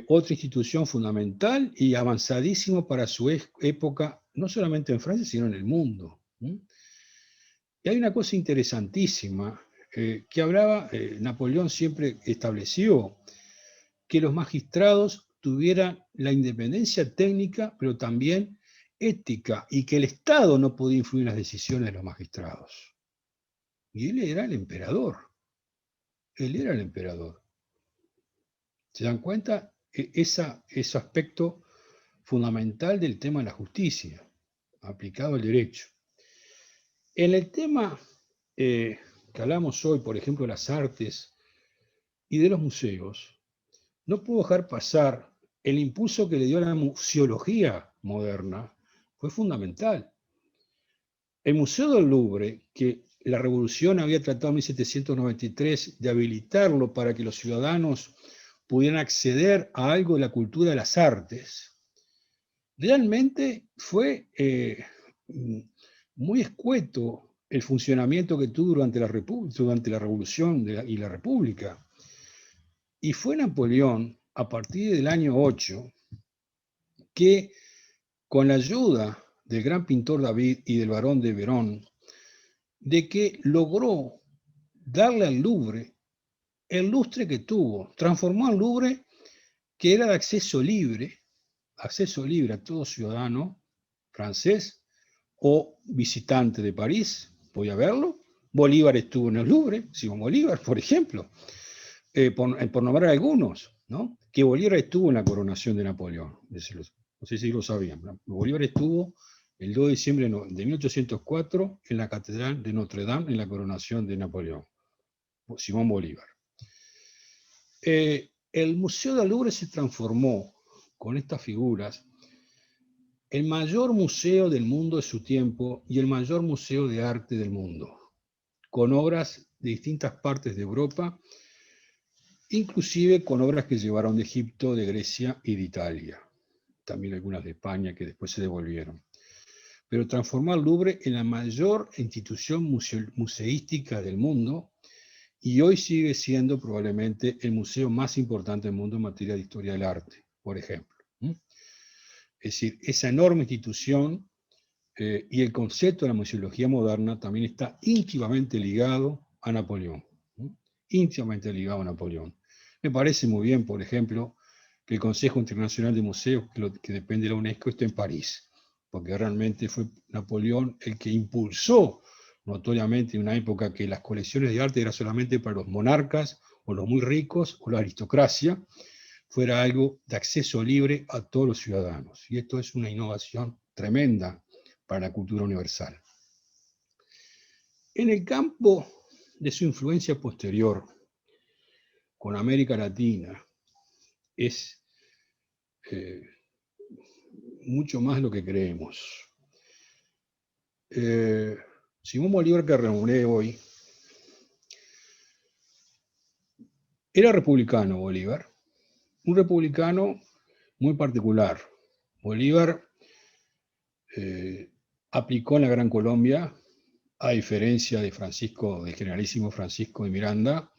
otra institución fundamental y avanzadísimo para su época, no solamente en Francia, sino en el mundo. Y hay una cosa interesantísima que hablaba, Napoleón siempre estableció que los magistrados tuvieran la independencia técnica, pero también ética, y que el Estado no podía influir en las decisiones de los magistrados. Y él era el emperador. Él era el emperador. ¿Se dan cuenta? Ese aspecto fundamental del tema de la justicia, aplicado al derecho. En el tema que hablamos hoy, por ejemplo, de las artes y de los museos, no puedo dejar pasar el impulso que le dio a la museología moderna, fue fundamental. El Museo del Louvre, que la Revolución había tratado en 1793 de habilitarlo para que los ciudadanos pudieran acceder a algo de la cultura de las artes, realmente fue muy escueto el funcionamiento que tuvo durante la Revolución y la República. Y fue Napoleón, a partir del año 8, que con la ayuda del gran pintor David y del barón de Verón, de que logró darle al Louvre el lustre que tuvo, transformó al Louvre, que era de acceso libre a todo ciudadano francés o visitante de París, podía verlo. Bolívar estuvo en el Louvre, Simón Bolívar, por ejemplo, por nombrar algunos, ¿no? Que Bolívar estuvo en la coronación de Napoleón, no sé si lo sabían, ¿no? Bolívar estuvo el 2 de diciembre de 1804 en la Catedral de Notre Dame en la coronación de Napoleón, Simón Bolívar. El Museo del Louvre se transformó con estas figuras el mayor museo del mundo de su tiempo y el mayor museo de arte del mundo, con obras de distintas partes de Europa, inclusive con obras que llevaron de Egipto, de Grecia y de Italia, también algunas de España que después se devolvieron. Pero transformó al Louvre en la mayor institución museística del mundo y hoy sigue siendo probablemente el museo más importante del mundo en materia de historia del arte, por ejemplo. Es decir, esa enorme institución y el concepto de la museología moderna también está íntimamente ligado a Napoleón. Íntimamente ligado a Napoleón. Me parece muy bien, por ejemplo, que el Consejo Internacional de Museos, que depende de la UNESCO, esté en París, porque realmente fue Napoleón el que impulsó notoriamente en una época que las colecciones de arte eran solamente para los monarcas o los muy ricos o la aristocracia, fuera algo de acceso libre a todos los ciudadanos. Y esto es una innovación tremenda para la cultura universal. En el campo de su influencia posterior con América Latina, es mucho más lo que creemos. Simón Bolívar, que renombré hoy, era republicano Bolívar, un republicano muy particular. Bolívar aplicó en la Gran Colombia, a diferencia de del generalísimo Francisco de Miranda,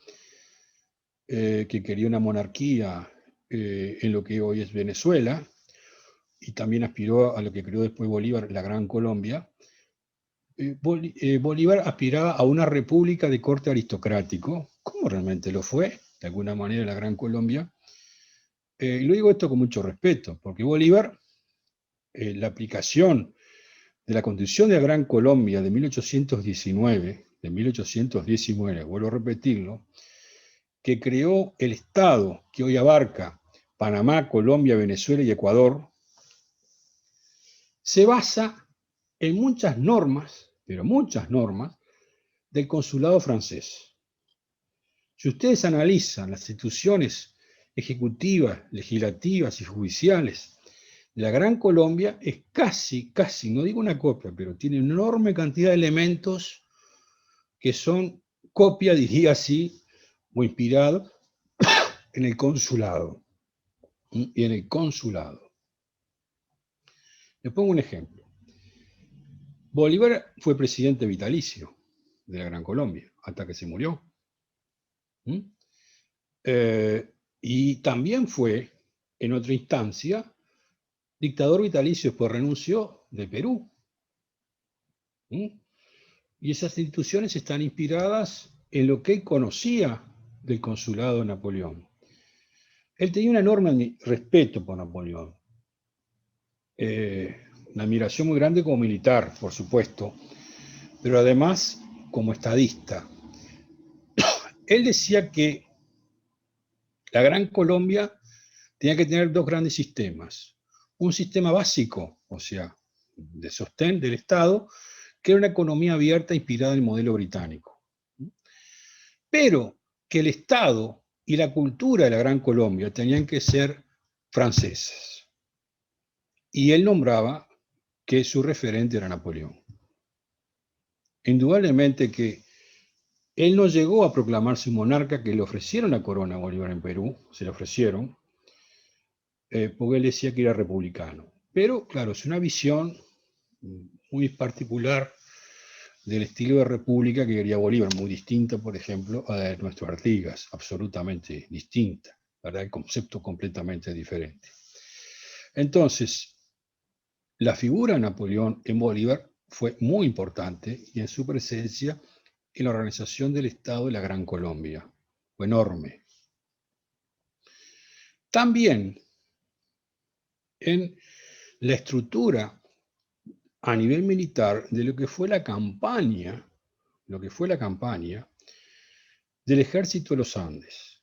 que quería una monarquía en lo que hoy es Venezuela, y también aspiró a lo que creó después Bolívar, la Gran Colombia. Bolívar aspiraba a una república de corte aristocrático, como realmente lo fue, de alguna manera, la Gran Colombia. Y lo digo esto con mucho respeto, porque Bolívar, la aplicación de la Constitución de la Gran Colombia de 1819, vuelvo a repetirlo, que creó el Estado que hoy abarca Panamá, Colombia, Venezuela y Ecuador, se basa en muchas normas, pero muchas normas, del consulado francés. Si ustedes analizan las instituciones ejecutivas, legislativas y judiciales de la Gran Colombia, es casi, no digo una copia, pero tiene una enorme cantidad de elementos que son copia, diría así, o inspirado en el consulado. Y en el consulado. Les pongo un ejemplo. Bolívar fue presidente vitalicio de la Gran Colombia, hasta que se murió. Y también fue, en otra instancia, dictador vitalicio, después renunció, de Perú. Y esas instituciones están inspiradas en lo que él conocía del consulado de Napoleón. Él tenía un enorme respeto por Napoleón. Una admiración muy grande como militar, por supuesto, pero además como estadista. Él decía que la Gran Colombia tenía que tener dos grandes sistemas. Un sistema básico, o sea, de sostén del Estado, que era una economía abierta inspirada en el modelo británico. Pero que el Estado y la cultura de la Gran Colombia tenían que ser franceses. Y él nombraba que su referente era Napoleón. Indudablemente que él no llegó a proclamarse monarca, que le ofrecieron la corona a Bolívar en Perú, se le ofrecieron, porque él decía que era republicano. Pero, claro, es una visión muy particular del estilo de república que quería Bolívar, muy distinta, por ejemplo, a la de nuestro Artigas, absolutamente distinta, ¿verdad? El concepto completamente diferente. Entonces, la figura de Napoleón en Bolívar fue muy importante y en su presencia en la organización del Estado de la Gran Colombia. Fue enorme. También en la estructura a nivel militar de lo que fue la campaña del ejército de los Andes.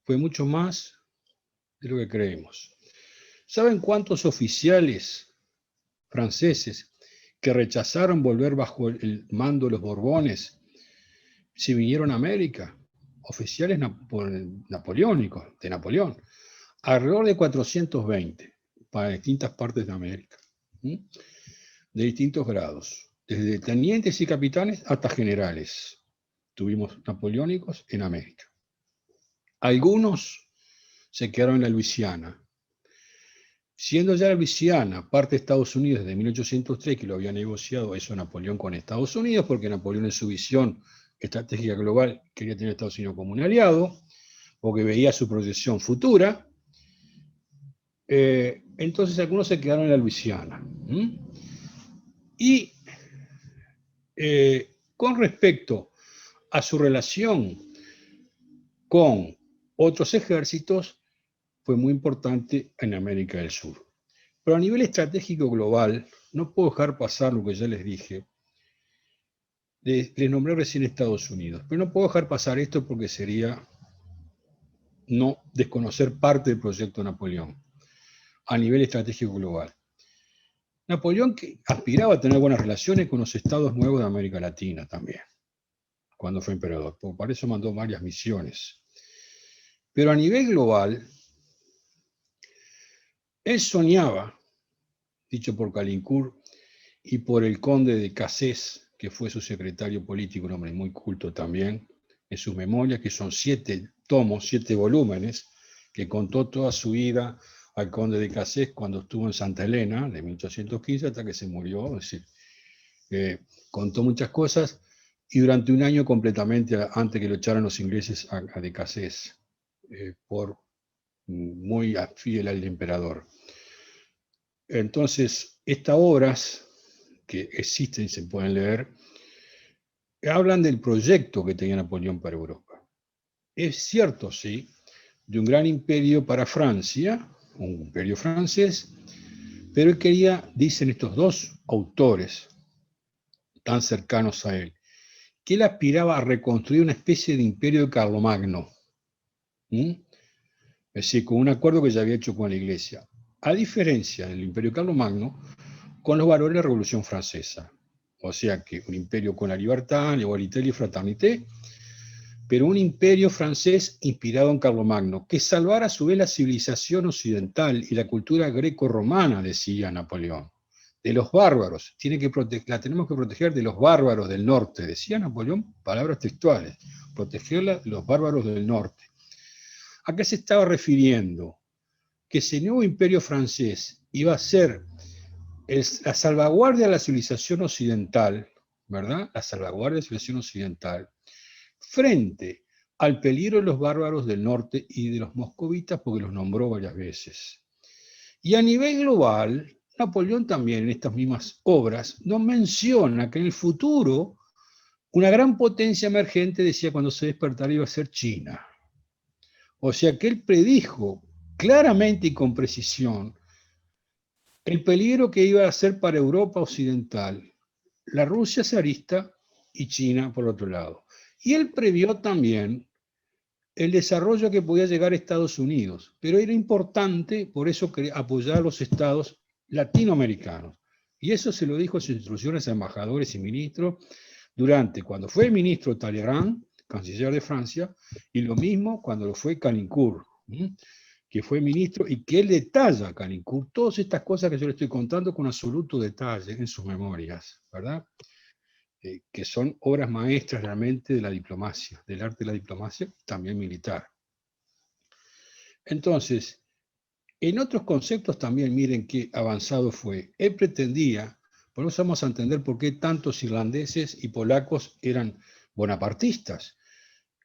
Fue mucho más de lo que creemos. ¿Saben cuántos oficiales franceses que rechazaron volver bajo el mando de los Borbones se vinieron a América? Oficiales napoleónicos, de Napoleón. Alrededor de 420 para distintas partes de América, de distintos grados, desde tenientes y capitanes hasta generales. Tuvimos napoleónicos en América. Algunos se quedaron en la Luisiana. Siendo ya la Luisiana parte de Estados Unidos desde 1803, que lo había negociado eso Napoleón con Estados Unidos, porque Napoleón en su visión estratégica global quería tener a Estados Unidos como un aliado, porque veía su proyección futura. Entonces algunos se quedaron en la Luisiana. Y con respecto a su relación con otros ejércitos, fue muy importante en América del Sur. Pero a nivel estratégico global, no puedo dejar pasar lo que ya les dije. Les nombré recién Estados Unidos, pero no puedo dejar pasar esto porque sería no desconocer parte del proyecto de Napoleón a nivel estratégico global. Napoleón que aspiraba a tener buenas relaciones con los estados nuevos de América Latina también, cuando fue emperador. Por eso mandó varias misiones. Pero a nivel global, él soñaba, dicho por Calincourt y por el conde de Cassés, que fue su secretario político, un hombre muy culto también, en sus memorias, que son 7 tomos, 7 volúmenes, que contó toda su vida al conde de Cassés cuando estuvo en Santa Elena, de 1815 hasta que se murió. Es decir, contó muchas cosas y durante un año completamente, antes que lo echaran los ingleses a de Cassés, por muy fiel al emperador. Entonces, estas obras que existen y se pueden leer, hablan del proyecto que tenía Napoleón para Europa. Es cierto, sí, de un gran imperio para Francia, un imperio francés, pero él quería, dicen estos dos autores tan cercanos a él, que él aspiraba a reconstruir una especie de imperio de Carlomagno. Es decir, con un acuerdo que ya había hecho con la Iglesia. A diferencia del imperio Carlomagno, con los valores de la Revolución Francesa. O sea que un imperio con la libertad, la igualdad y fraternité, pero un imperio francés inspirado en Carlomagno, que salvara a su vez la civilización occidental y la cultura greco-romana, decía Napoleón, de los bárbaros. La tenemos que proteger de los bárbaros del norte, decía Napoleón, palabras textuales, protegerla de los bárbaros del norte. ¿A qué se estaba refiriendo? Que ese nuevo imperio francés iba a ser la salvaguardia de la civilización occidental, ¿verdad? La salvaguardia de la civilización occidental, frente al peligro de los bárbaros del norte y de los moscovitas, porque los nombró varias veces. Y a nivel global, Napoleón también en estas mismas obras nos menciona que en el futuro una gran potencia emergente, decía, cuando se despertara iba a ser China. O sea que él predijo claramente y con precisión el peligro que iba a ser para Europa occidental, la Rusia zarista y China por otro lado. Y él previó también el desarrollo que podía llegar a Estados Unidos, pero era importante, por eso, apoyar a los estados latinoamericanos. Y eso se lo dijo en sus instrucciones a embajadores y ministros cuando fue ministro Talleyrand, canciller de Francia, y lo mismo cuando lo fue Calincourt, que fue ministro, y que él detalla a Calincourt todas estas cosas que yo le estoy contando con absoluto detalle en sus memorias, ¿verdad? Que son obras maestras realmente de la diplomacia, del arte de la diplomacia, también militar. Entonces, en otros conceptos también, miren qué avanzado fue. Él pretendía, por eso vamos a entender por qué tantos irlandeses y polacos eran bonapartistas.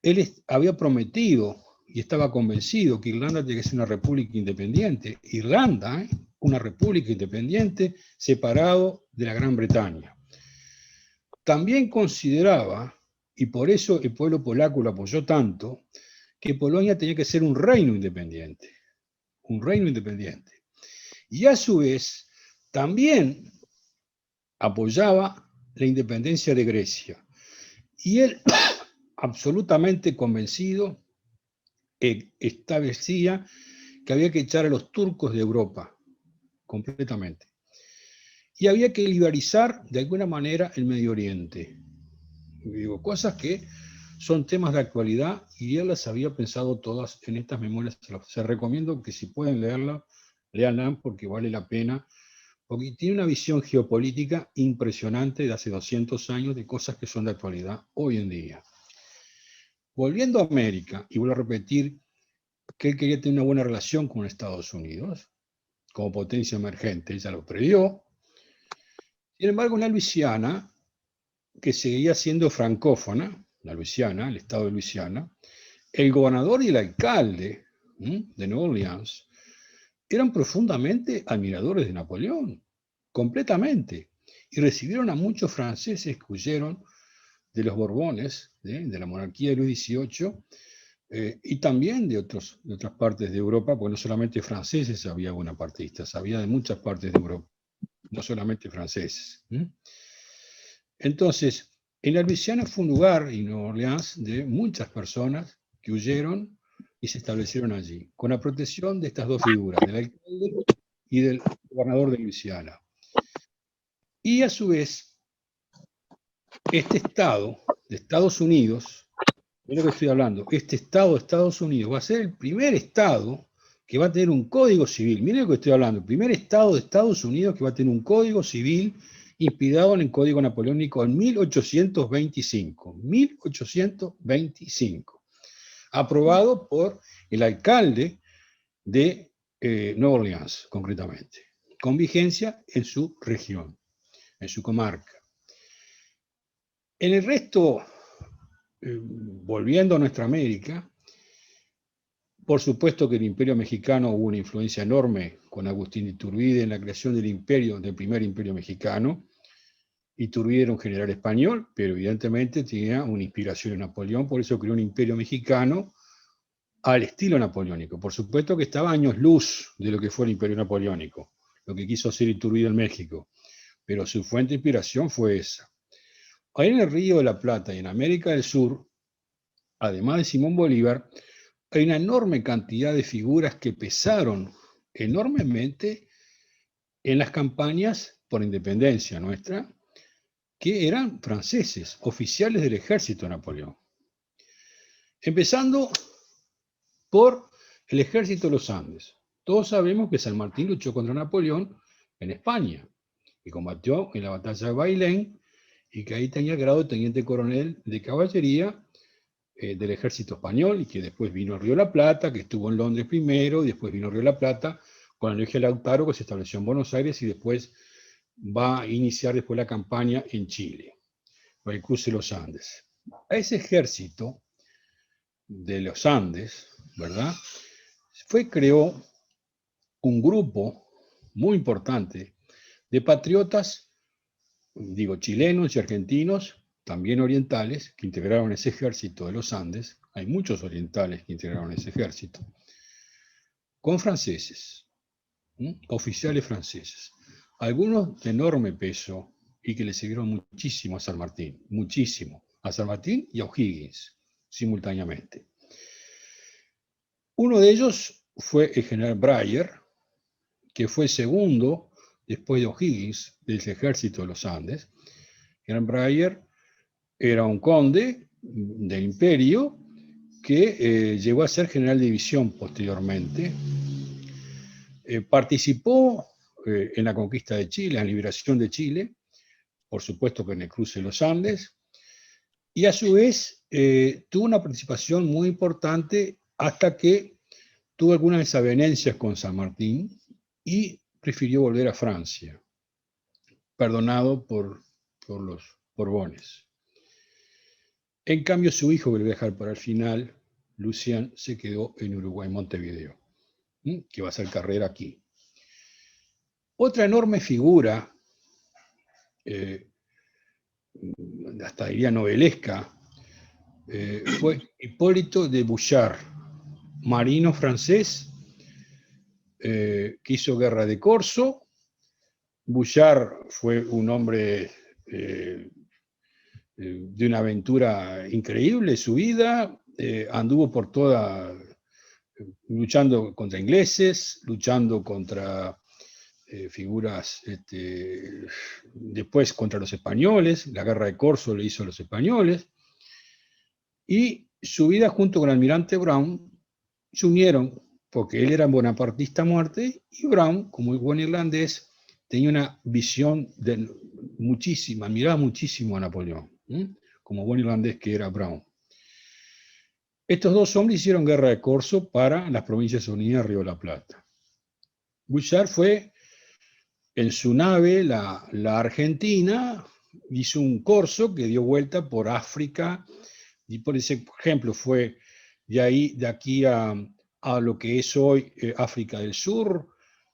Él había prometido y estaba convencido que Irlanda tenía que ser una república independiente. Irlanda, una república independiente separado de la Gran Bretaña. También consideraba, y por eso el pueblo polaco lo apoyó tanto, que Polonia tenía que ser un reino independiente. Un reino independiente. Y a su vez, también apoyaba la independencia de Grecia. Y él, absolutamente convencido, establecía que había que echar a los turcos de Europa, completamente. Y había que liberalizar de alguna manera el Medio Oriente. Digo, cosas que son temas de actualidad y él las había pensado todas en estas memorias. Se recomiendo que si pueden leerlas, léanlas porque vale la pena, porque tiene una visión geopolítica impresionante de hace 200 años de cosas que son de actualidad hoy en día. Volviendo a América, y vuelvo a repetir que él quería tener una buena relación con Estados Unidos, como potencia emergente, ya lo previó. Sin embargo, en la Luisiana, que seguía siendo francófona, la Luisiana, el estado de Luisiana, el gobernador y el alcalde de Nueva Orleans eran profundamente admiradores de Napoleón, completamente, y recibieron a muchos franceses que huyeron de los Borbones, de la monarquía de Luis XVIII, y también de otras partes de Europa, porque no solamente franceses había bonapartistas, había de muchas partes de Europa, no solamente franceses. Entonces, en la Luisiana fue un lugar, y Nueva Orleans, de muchas personas que huyeron y se establecieron allí, con la protección de estas dos figuras, del alcalde y del gobernador de Luisiana. Y a su vez, este estado de Estados Unidos, de lo que estoy hablando, este estado de Estados Unidos va a ser el primer estado que va a tener un código civil. Miren lo que estoy hablando, el primer estado de Estados Unidos que va a tener un código civil inspirado en el Código Napoleónico en 1825. 1825. Aprobado por el alcalde de Nueva Orleans, concretamente, con vigencia en su región, en su comarca. En el resto, volviendo a nuestra América, por supuesto que el Imperio Mexicano hubo una influencia enorme con Agustín de Iturbide en la creación del primer Imperio Mexicano. Iturbide era un general español, pero evidentemente tenía una inspiración en Napoleón, por eso creó un Imperio Mexicano al estilo napoleónico. Por supuesto que estaba años luz de lo que fue el Imperio Napoleónico, lo que quiso hacer Iturbide en México, pero su fuente de inspiración fue esa. ahí en el Río de la Plata y en América del Sur, además de Simón Bolívar, hay una enorme cantidad de figuras que pesaron enormemente en las campañas por independencia nuestra, que eran franceses, oficiales del ejército de Napoleón. Empezando por el ejército de los Andes. Todos sabemos que San Martín luchó contra Napoleón en España y combatió en la batalla de Bailén y que ahí tenía grado de teniente coronel de caballería del ejército español y que después vino a Río de la Plata, que estuvo en Londres primero, y después vino a Río de la Plata con la Legión Lautaro, que se estableció en Buenos Aires y después va a iniciar después la campaña en Chile, por el cruce de los Andes. A ese ejército de los Andes, ¿verdad? Creó un grupo muy importante de patriotas, digo, chilenos y argentinos, también orientales, que integraron ese ejército de los Andes. Hay muchos orientales que integraron ese ejército, con franceses, oficiales franceses, algunos de enorme peso y que le sirvieron muchísimo a San Martín, muchísimo, a San Martín y a O'Higgins, simultáneamente. Uno de ellos fue el general Breyer, que fue segundo, después de O'Higgins, del ejército de los Andes. General Breyer era un conde del imperio que llegó a ser general de división posteriormente. Participó en la conquista de Chile, en la liberación de Chile, por supuesto que en el cruce de los Andes, y a su vez tuvo una participación muy importante hasta que tuvo algunas desavenencias con San Martín y prefirió volver a Francia, perdonado por los Borbones. En cambio, su hijo, que lo voy a dejar para el final, Lucián, se quedó en Uruguay, Montevideo, que va a hacer carrera aquí. Otra enorme figura, hasta diría novelesca, fue Hipólito de Bouchard, marino francés, que hizo guerra de corso. Bouchard fue un hombre de una aventura increíble, su vida, anduvo por toda, luchando contra ingleses, luchando contra figuras, después contra los españoles, la guerra de corso le hizo a los españoles, y su vida junto con el almirante Brown se unieron, porque él era bonapartista a muerte, y Brown, como buen irlandés, tenía una visión muchísima, admiraba muchísimo a Napoleón, como buen irlandés que era Brown. Estos dos hombres hicieron guerra de corso para las Provincias Unidas, Río de la Plata. Bouchard fue en su nave, la Argentina, hizo un corso que dio vuelta por África, y por ejemplo fue de aquí a lo que es hoy África del Sur,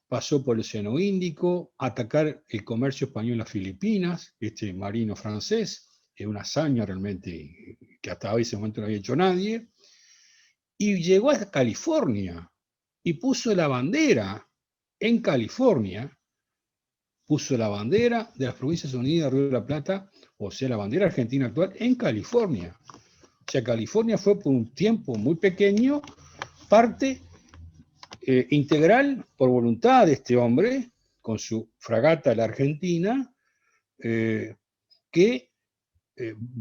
pasó por el Océano Índico, a atacar el comercio español en las Filipinas, este marino francés, es una hazaña realmente que hasta ese momento no había hecho nadie, y llegó a California y puso la bandera en California, puso la bandera de las Provincias Unidas de Río de la Plata, o sea, la bandera argentina actual, en California. O sea, California fue por un tiempo muy pequeño parte integral por voluntad de este hombre, con su fragata la Argentina, que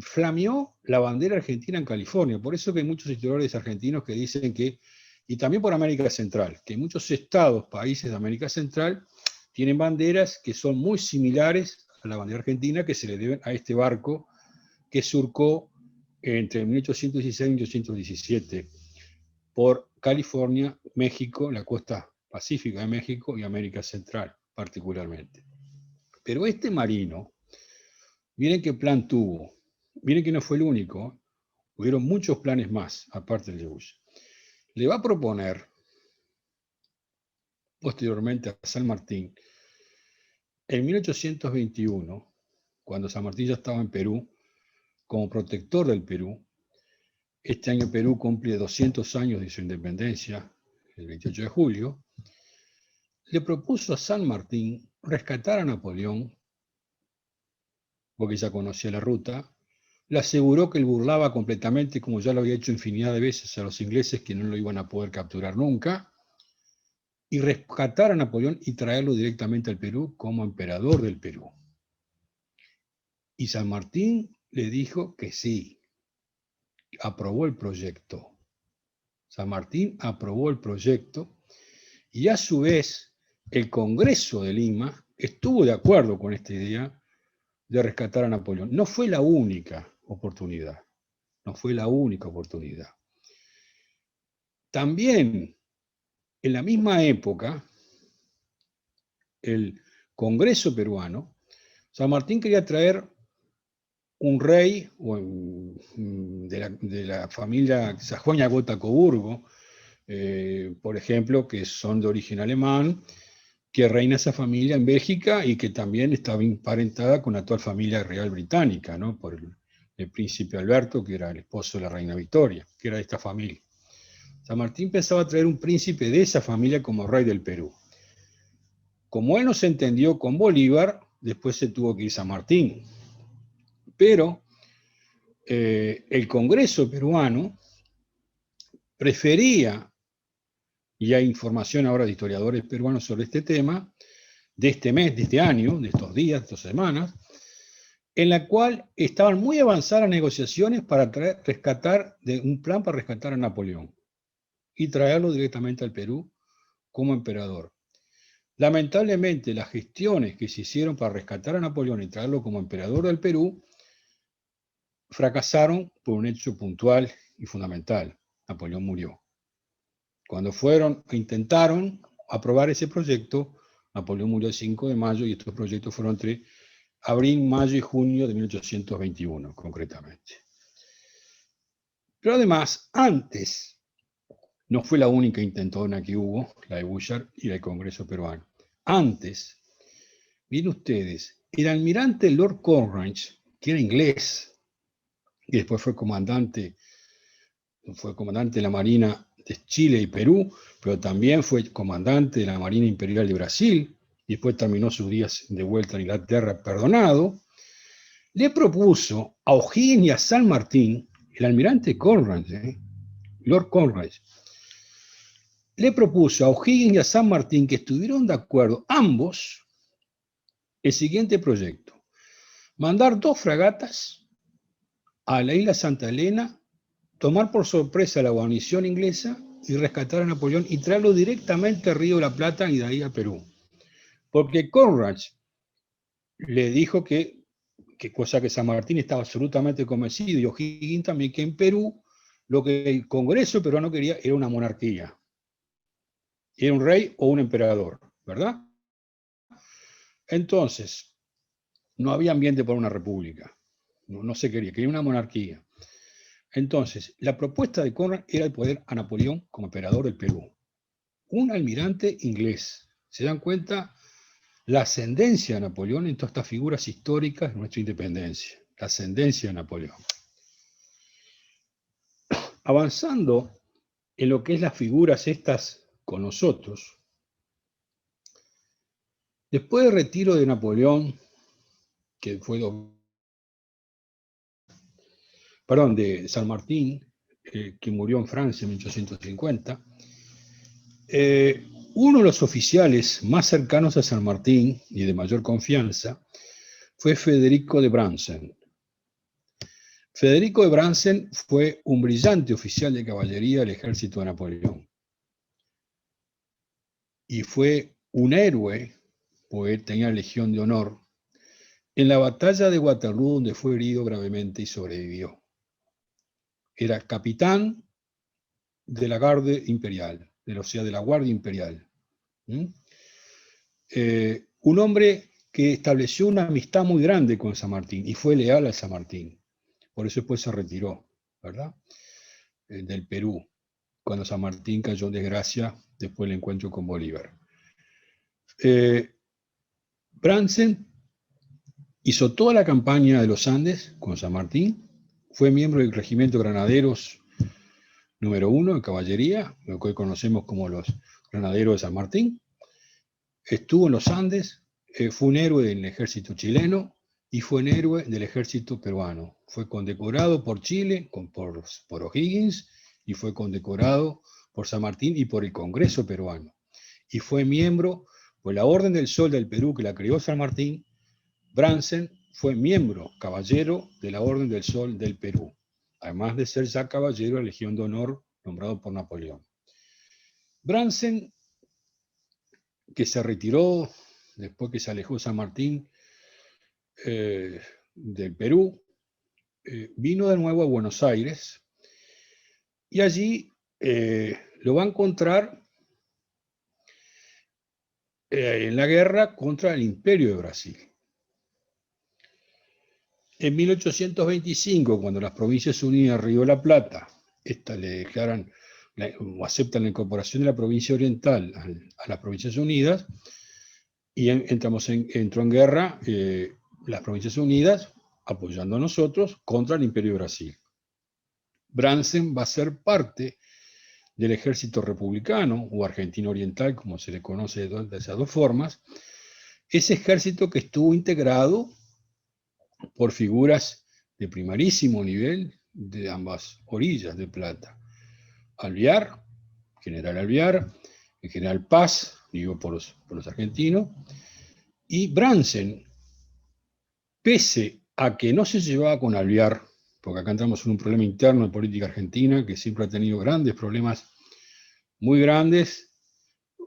flameó la bandera argentina en California. Por eso que hay muchos historiadores argentinos que dicen que, y también por América Central, que muchos estados, países de América Central, tienen banderas que son muy similares a la bandera argentina, que se le deben a este barco que surcó entre 1816 y 1817 por California, México, la costa pacífica de México y América Central particularmente. Pero este marino, miren qué plan tuvo, miren que no fue el único, hubieron muchos planes más, aparte del de Bush. Le va a proponer, posteriormente a San Martín, en 1821, cuando San Martín ya estaba en Perú, como protector del Perú, este año Perú cumple 200 años de su independencia, el 28 de julio, le propuso a San Martín rescatar a Napoleón porque ya conocía la ruta, le aseguró que él burlaba completamente, como ya lo había hecho infinidad de veces a los ingleses, que no lo iban a poder capturar nunca, y rescatar a Napoleón y traerlo directamente al Perú como emperador del Perú. Y San Martín le dijo que sí, aprobó el proyecto. San Martín aprobó el proyecto y a su vez el Congreso de Lima estuvo de acuerdo con esta idea de rescatar a Napoleón. No fue la única oportunidad, no fue la única oportunidad. También en la misma época, el Congreso peruano, San Martín quería traer un rey de la familia Sajonia-Gotha-Coburgo, por ejemplo, que son de origen alemán, que reina esa familia en Bélgica y que también estaba emparentada con la actual familia real británica, ¿no? Por el príncipe Alberto, que era el esposo de la reina Victoria, que era de esta familia. San Martín pensaba traer un príncipe de esa familia como rey del Perú. Como él no se entendió con Bolívar, después se tuvo que ir San Martín. Pero el Congreso peruano prefería, y hay información ahora de historiadores peruanos sobre este tema, de este mes, de este año, de estos días, de estas semanas, en la cual estaban muy avanzadas las negociaciones para un plan para rescatar a Napoleón y traerlo directamente al Perú como emperador. Lamentablemente, las gestiones que se hicieron para rescatar a Napoleón y traerlo como emperador del Perú fracasaron por un hecho puntual y fundamental. Napoleón murió. Cuando intentaron aprobar ese proyecto, Napoleón murió el 5 de mayo y estos proyectos fueron entre abril, mayo y junio de 1821, concretamente. Pero además, antes, no fue la única intentona que hubo, la de Bullard y la del Congreso peruano. Antes, miren ustedes, el almirante Lord Coleridge, que era inglés, y después fue comandante de la Marina de Chile y Perú, pero también fue comandante de la Marina Imperial de Brasil, y después terminó sus días de vuelta en Inglaterra perdonado, le propuso a O'Higgins y a San Martín, el almirante Coleridge, Lord Coleridge, le propuso a O'Higgins y a San Martín que estuvieron de acuerdo ambos el siguiente proyecto: mandar 2 fragatas a la isla Santa Elena, tomar por sorpresa la guarnición inglesa y rescatar a Napoleón y traerlo directamente al Río de la Plata y de ahí a Perú. Porque Coleridge le dijo que cosa que San Martín estaba absolutamente convencido, y O'Higgins también, que en Perú lo que el Congreso peruano quería era una monarquía. Era un rey o un emperador, ¿verdad? Entonces, no había ambiente para una república. No se quería una monarquía. Entonces, la propuesta de Conrad era el poder a Napoleón como emperador del Perú. Un almirante inglés. ¿Se dan cuenta? La ascendencia de Napoleón en todas estas figuras históricas de nuestra independencia. La ascendencia de Napoleón. Avanzando en lo que es las figuras estas con nosotros, después del retiro de Napoleón, que fue de San Martín, que murió en Francia en 1850, uno de los oficiales más cercanos a San Martín y de mayor confianza fue Federico de Bransen. Federico de Bransen fue un brillante oficial de caballería del ejército de Napoleón. Y fue un héroe, porque tenía Legión de Honor, en la batalla de Waterloo, donde fue herido gravemente y sobrevivió. Era capitán de la Garde Imperial, de la Guardia Imperial. Un hombre que estableció una amistad muy grande con San Martín y fue leal a San Martín. Por eso después se retiró, ¿verdad? Del Perú, cuando San Martín cayó en desgracia después del encuentro con Bolívar. Bransen hizo toda la campaña de los Andes con San Martín, fue miembro del Regimiento Granaderos número 1 de caballería, lo que hoy conocemos como los Granaderos de San Martín. Estuvo en los Andes, fue un héroe del ejército chileno, y fue un héroe del ejército peruano. Fue condecorado por Chile, por O'Higgins, y fue condecorado por San Martín y por el Congreso peruano. Y fue miembro, pues la Orden del Sol del Perú, que la creó San Martín, Brandsen fue miembro, caballero de la Orden del Sol del Perú, además de ser ya caballero de la Legión de Honor nombrado por Napoleón. Brandsen, que se retiró después que se alejó San Martín del Perú, vino de nuevo a Buenos Aires y allí lo va a encontrar en la guerra contra el Imperio de Brasil. En 1825, cuando las Provincias Unidas Río de la Plata le declaran o aceptan la incorporación de la provincia oriental a las Provincias Unidas, y entró en guerra las Provincias Unidas, apoyando a nosotros, contra el Imperio de Brasil. Brandsen va a ser parte del ejército republicano, o argentino oriental, como se le conoce de esas dos formas, ese ejército que estuvo integrado por figuras de primerísimo nivel de ambas orillas de Plata. Alvear, general Alvear, el general Paz, digo por los argentinos, y Brandsen, pese a que no se llevaba con Alvear, porque acá entramos en un problema interno de política argentina, que siempre ha tenido grandes problemas, muy grandes,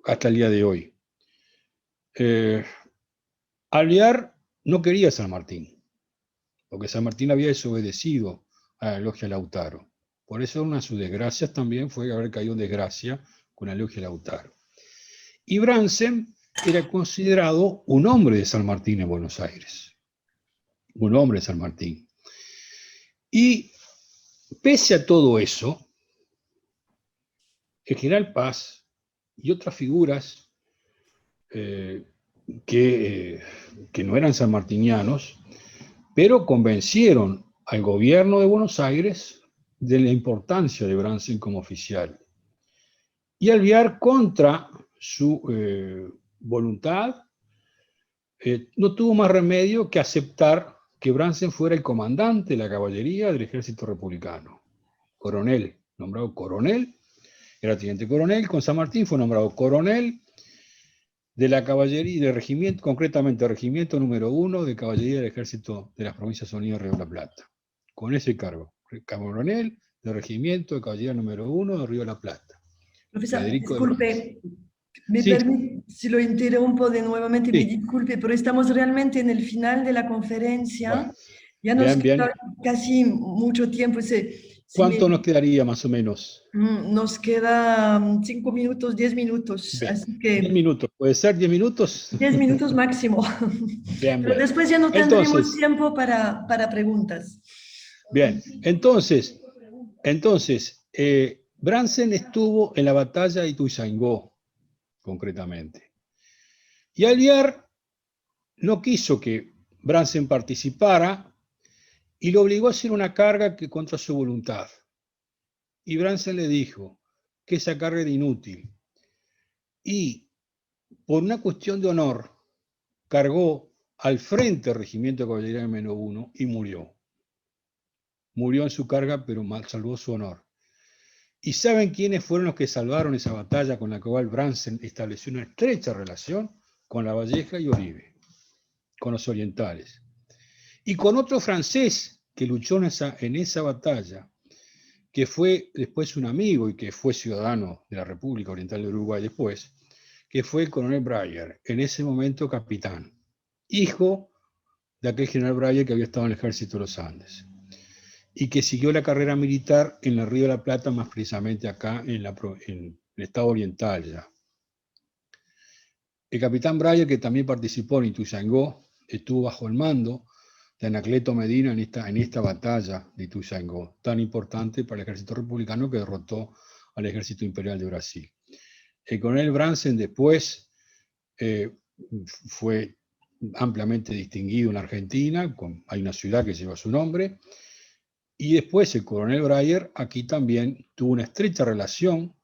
hasta el día de hoy. Alvear no quería a San Martín, porque San Martín había desobedecido a la logia Lautaro. Por eso una de sus desgracias también fue haber caído en desgracia con la logia Lautaro. Y Brandsen era considerado un hombre de San Martín en Buenos Aires. Un hombre de San Martín. Y pese a todo eso, el general Paz y otras figuras que no eran sanmartinianos, pero convencieron al gobierno de Buenos Aires de la importancia de Brandsen como oficial. Y Alvear, contra su voluntad, no tuvo más remedio que aceptar que Brandsen fuera el comandante de la caballería del ejército republicano. Coronel, nombrado coronel, era teniente coronel, con San Martín fue nombrado coronel de la caballería, de regimiento, concretamente regimiento número 1 de caballería del ejército de las Provincias Unidas de Río de la Plata. Con ese cargo, coronel de regimiento de caballería número 1 de Río de la Plata. Profesor, Federico disculpe, me Sí. permite, si lo interrumpo de nuevamente, Sí. me disculpe, pero estamos realmente en el final de la conferencia. Bueno, Ya nos bien, queda casi mucho tiempo. ¿Cuánto nos quedaría más o menos? Nos queda 5 minutos, 10 minutos. Bien. Así que 10 minutos, ¿puede ser 10 minutos? 10 minutos máximo. Bien, Pero bien. después ya no tendremos Entonces, tiempo para preguntas. bien, entonces Brandsen estuvo en la batalla de Ituzaingó, concretamente. Y Alvear no quiso que Brandsen participara y lo obligó a hacer una carga que contra su voluntad. Y Brandsen le dijo que esa carga era inútil. Y por una cuestión de honor, cargó al frente del regimiento de caballería número 1 y murió. Murió en su carga, pero salvó su honor. ¿Y saben quiénes fueron los que salvaron esa batalla con la cual Brandsen estableció una estrecha relación? Con Lavalleja y Oribe, con los orientales. Y con otro francés que luchó en esa batalla, que fue después un amigo y que fue ciudadano de la República Oriental de Uruguay después, que fue el coronel Breyer, en ese momento capitán, hijo de aquel general Breyer que había estado en el ejército de los Andes, y que siguió la carrera militar en el Río de la Plata, más precisamente acá en el estado oriental ya. El capitán Breyer, que también participó en Ituzaingó, estuvo bajo el mando de Anacleto Medina en esta batalla de Ituzaingó, tan importante para el ejército republicano que derrotó al ejército imperial de Brasil. El coronel Brandsen después fue ampliamente distinguido en Argentina, hay una ciudad que lleva su nombre, y después el coronel Breyer aquí también tuvo una estrecha relación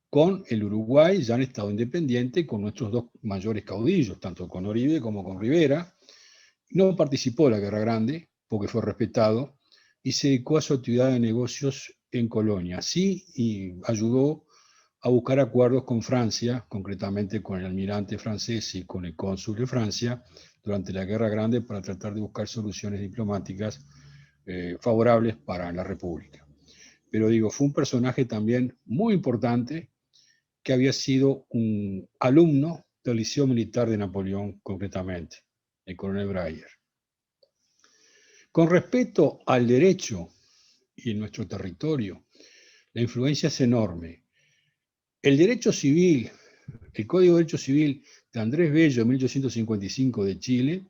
con el Uruguay, ya en estado independiente, con nuestros dos mayores caudillos, tanto con Oribe como con Rivera, No participó de la Guerra Grande, porque fue respetado, y se dedicó a su actividad de negocios en Colonia. Sí, y ayudó a buscar acuerdos con Francia, concretamente con el almirante francés y con el cónsul de Francia, durante la Guerra Grande, para tratar de buscar soluciones diplomáticas favorables para la República. Pero digo, fue un personaje también muy importante, que había sido un alumno del Liceo Militar de Napoleón, concretamente, el coronel Breyer. Con respecto al derecho y en nuestro territorio, la influencia es enorme. El derecho civil, el Código de Derecho Civil de Andrés Bello, de 1855 de Chile,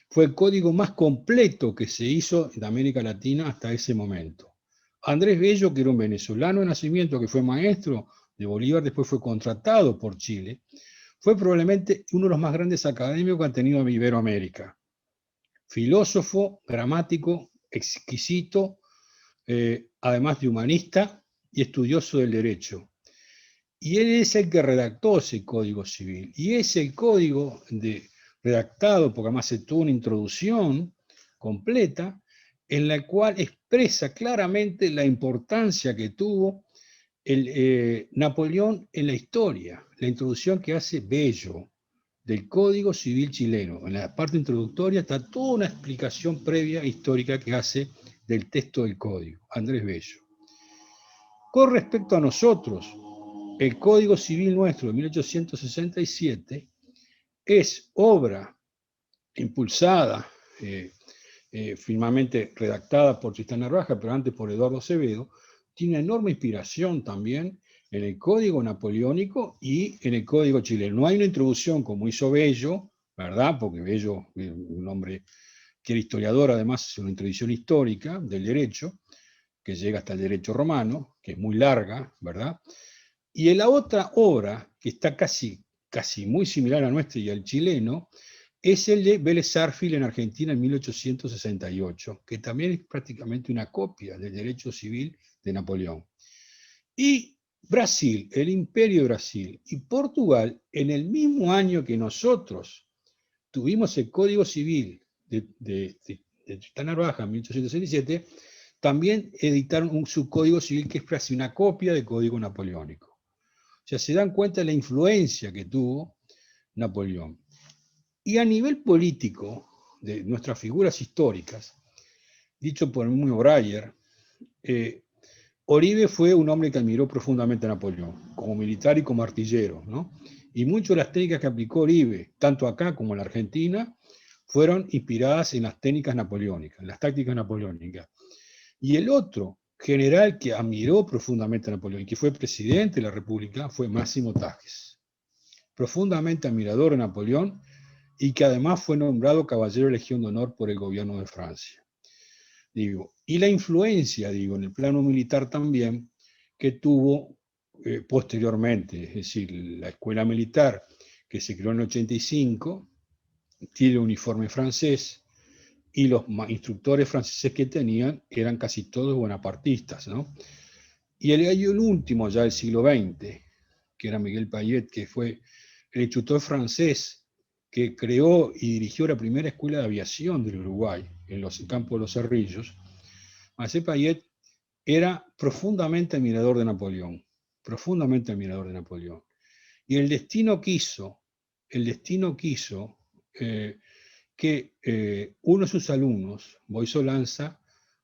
fue el código más completo que se hizo en América Latina hasta ese momento. Andrés Bello, que era un venezolano de nacimiento, que fue maestro de Bolívar, después fue contratado por Chile, fue probablemente uno de los más grandes académicos que ha tenido Iberoamérica. Filósofo, gramático, exquisito, además de humanista y estudioso del derecho. Y él es el que redactó ese Código Civil. Y ese código redactado, porque además se tuvo una introducción completa, en la cual expresa claramente la importancia que tuvo Napoleón en la historia, la introducción que hace Bello del Código Civil chileno. En la parte introductoria está toda una explicación previa histórica que hace del texto del código, Andrés Bello. Con respecto a nosotros, el Código Civil nuestro de 1867 es obra impulsada, finalmente redactada por Tristán Narvaja, pero antes por Eduardo Acevedo, tiene una enorme inspiración también en el Código Napoleónico y en el Código chileno. No hay una introducción como hizo Bello, ¿verdad? Porque Bello, un hombre que era historiador, además, es una introducción histórica del derecho, que llega hasta el derecho romano, que es muy larga, ¿verdad? Y en la otra obra, que está casi muy similar a nuestra y al chileno, es el de Vélez Sarsfield en Argentina en 1868, que también es prácticamente una copia del derecho civil de Napoleón. Y Brasil, el Imperio de Brasil y Portugal, en el mismo año que nosotros tuvimos el Código Civil de Tristán Narvaja en 1867, también editaron un subcódigo civil que es casi una copia del Código Napoleónico. O sea, se dan cuenta de la influencia que tuvo Napoleón. Y a nivel político, de nuestras figuras históricas, dicho por el mismo Breyer, Oribe fue un hombre que admiró profundamente a Napoleón, como militar y como artillero, ¿no? Y muchas de las técnicas que aplicó Oribe, tanto acá como en la Argentina, fueron inspiradas en las técnicas napoleónicas, en las tácticas napoleónicas. Y el otro general que admiró profundamente a Napoleón y que fue presidente de la República fue Máximo Tajes, profundamente admirador de Napoleón y que además fue nombrado Caballero de Legión de Honor por el gobierno de Francia. Y la influencia, en el plano militar también, que tuvo posteriormente, es decir, la escuela militar que se creó en el 85, tiene uniforme francés, y los instructores franceses que tenían eran casi todos bonapartistas, ¿no? Y el último, ya del siglo XX, que era Miguel Payet, que fue el instructor francés que creó y dirigió la primera escuela de aviación del Uruguay, en los campos de los Cerrillos. Marcel Payet era profundamente admirador de Napoleón, profundamente admirador de Napoleón. Y el destino quiso que uno de sus alumnos, Boiso Lanza,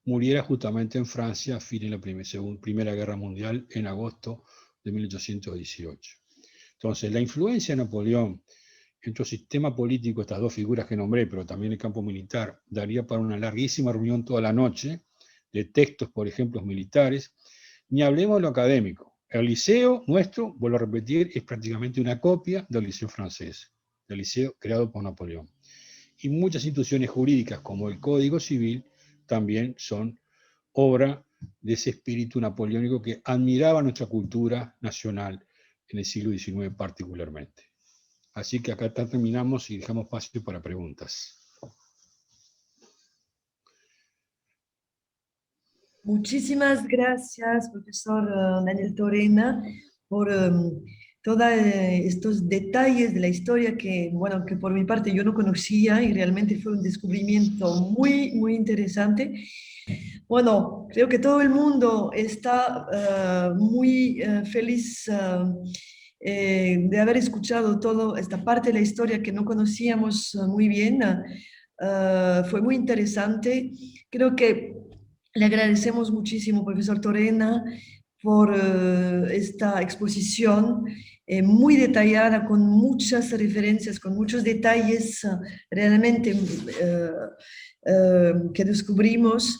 muriera justamente en Francia a fin de la Primera Guerra Mundial en agosto de 1818. Entonces, la influencia de Napoleón en nuestro sistema político, estas dos figuras que nombré, pero también el campo militar, daría para una larguísima reunión toda la noche, de textos, por ejemplo, militares, ni hablemos de lo académico. El liceo nuestro, vuelvo a repetir, es prácticamente una copia del liceo francés, del liceo creado por Napoleón. Y muchas instituciones jurídicas, como el Código Civil, también son obra de ese espíritu napoleónico que admiraba nuestra cultura nacional en el siglo XIX particularmente. Así que acá terminamos y dejamos espacio para preguntas. Muchísimas gracias, profesor Daniel Torena, por todos estos detalles de la historia que, bueno, que por mi parte yo no conocía y realmente fue un descubrimiento muy, muy interesante. Bueno, creo que todo el mundo está muy feliz de haber escuchado toda esta parte de la historia que no conocíamos muy bien. Fue muy interesante. Creo que le agradecemos muchísimo, profesor Torena, por esta exposición muy detallada, con muchas referencias, con muchos detalles realmente que descubrimos.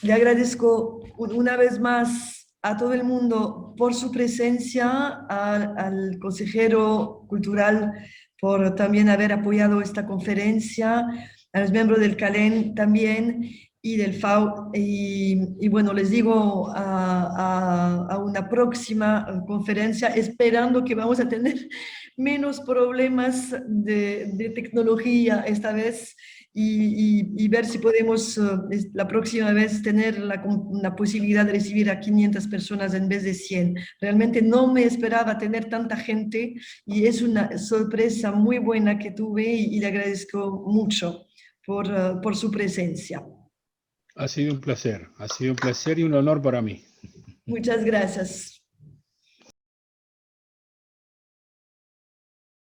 Le agradezco una vez más a todo el mundo por su presencia, al consejero cultural por también haber apoyado esta conferencia, a los miembros del CALEN también y del FAO. Y bueno, les digo a una próxima conferencia, esperando que vamos a tener menos problemas de tecnología esta vez y ver si podemos la próxima vez tener la posibilidad de recibir a 500 personas en vez de 100. Realmente no me esperaba tener tanta gente y es una sorpresa muy buena que tuve y le agradezco mucho por su presencia. ha sido un placer y un honor para mí. Muchas gracias.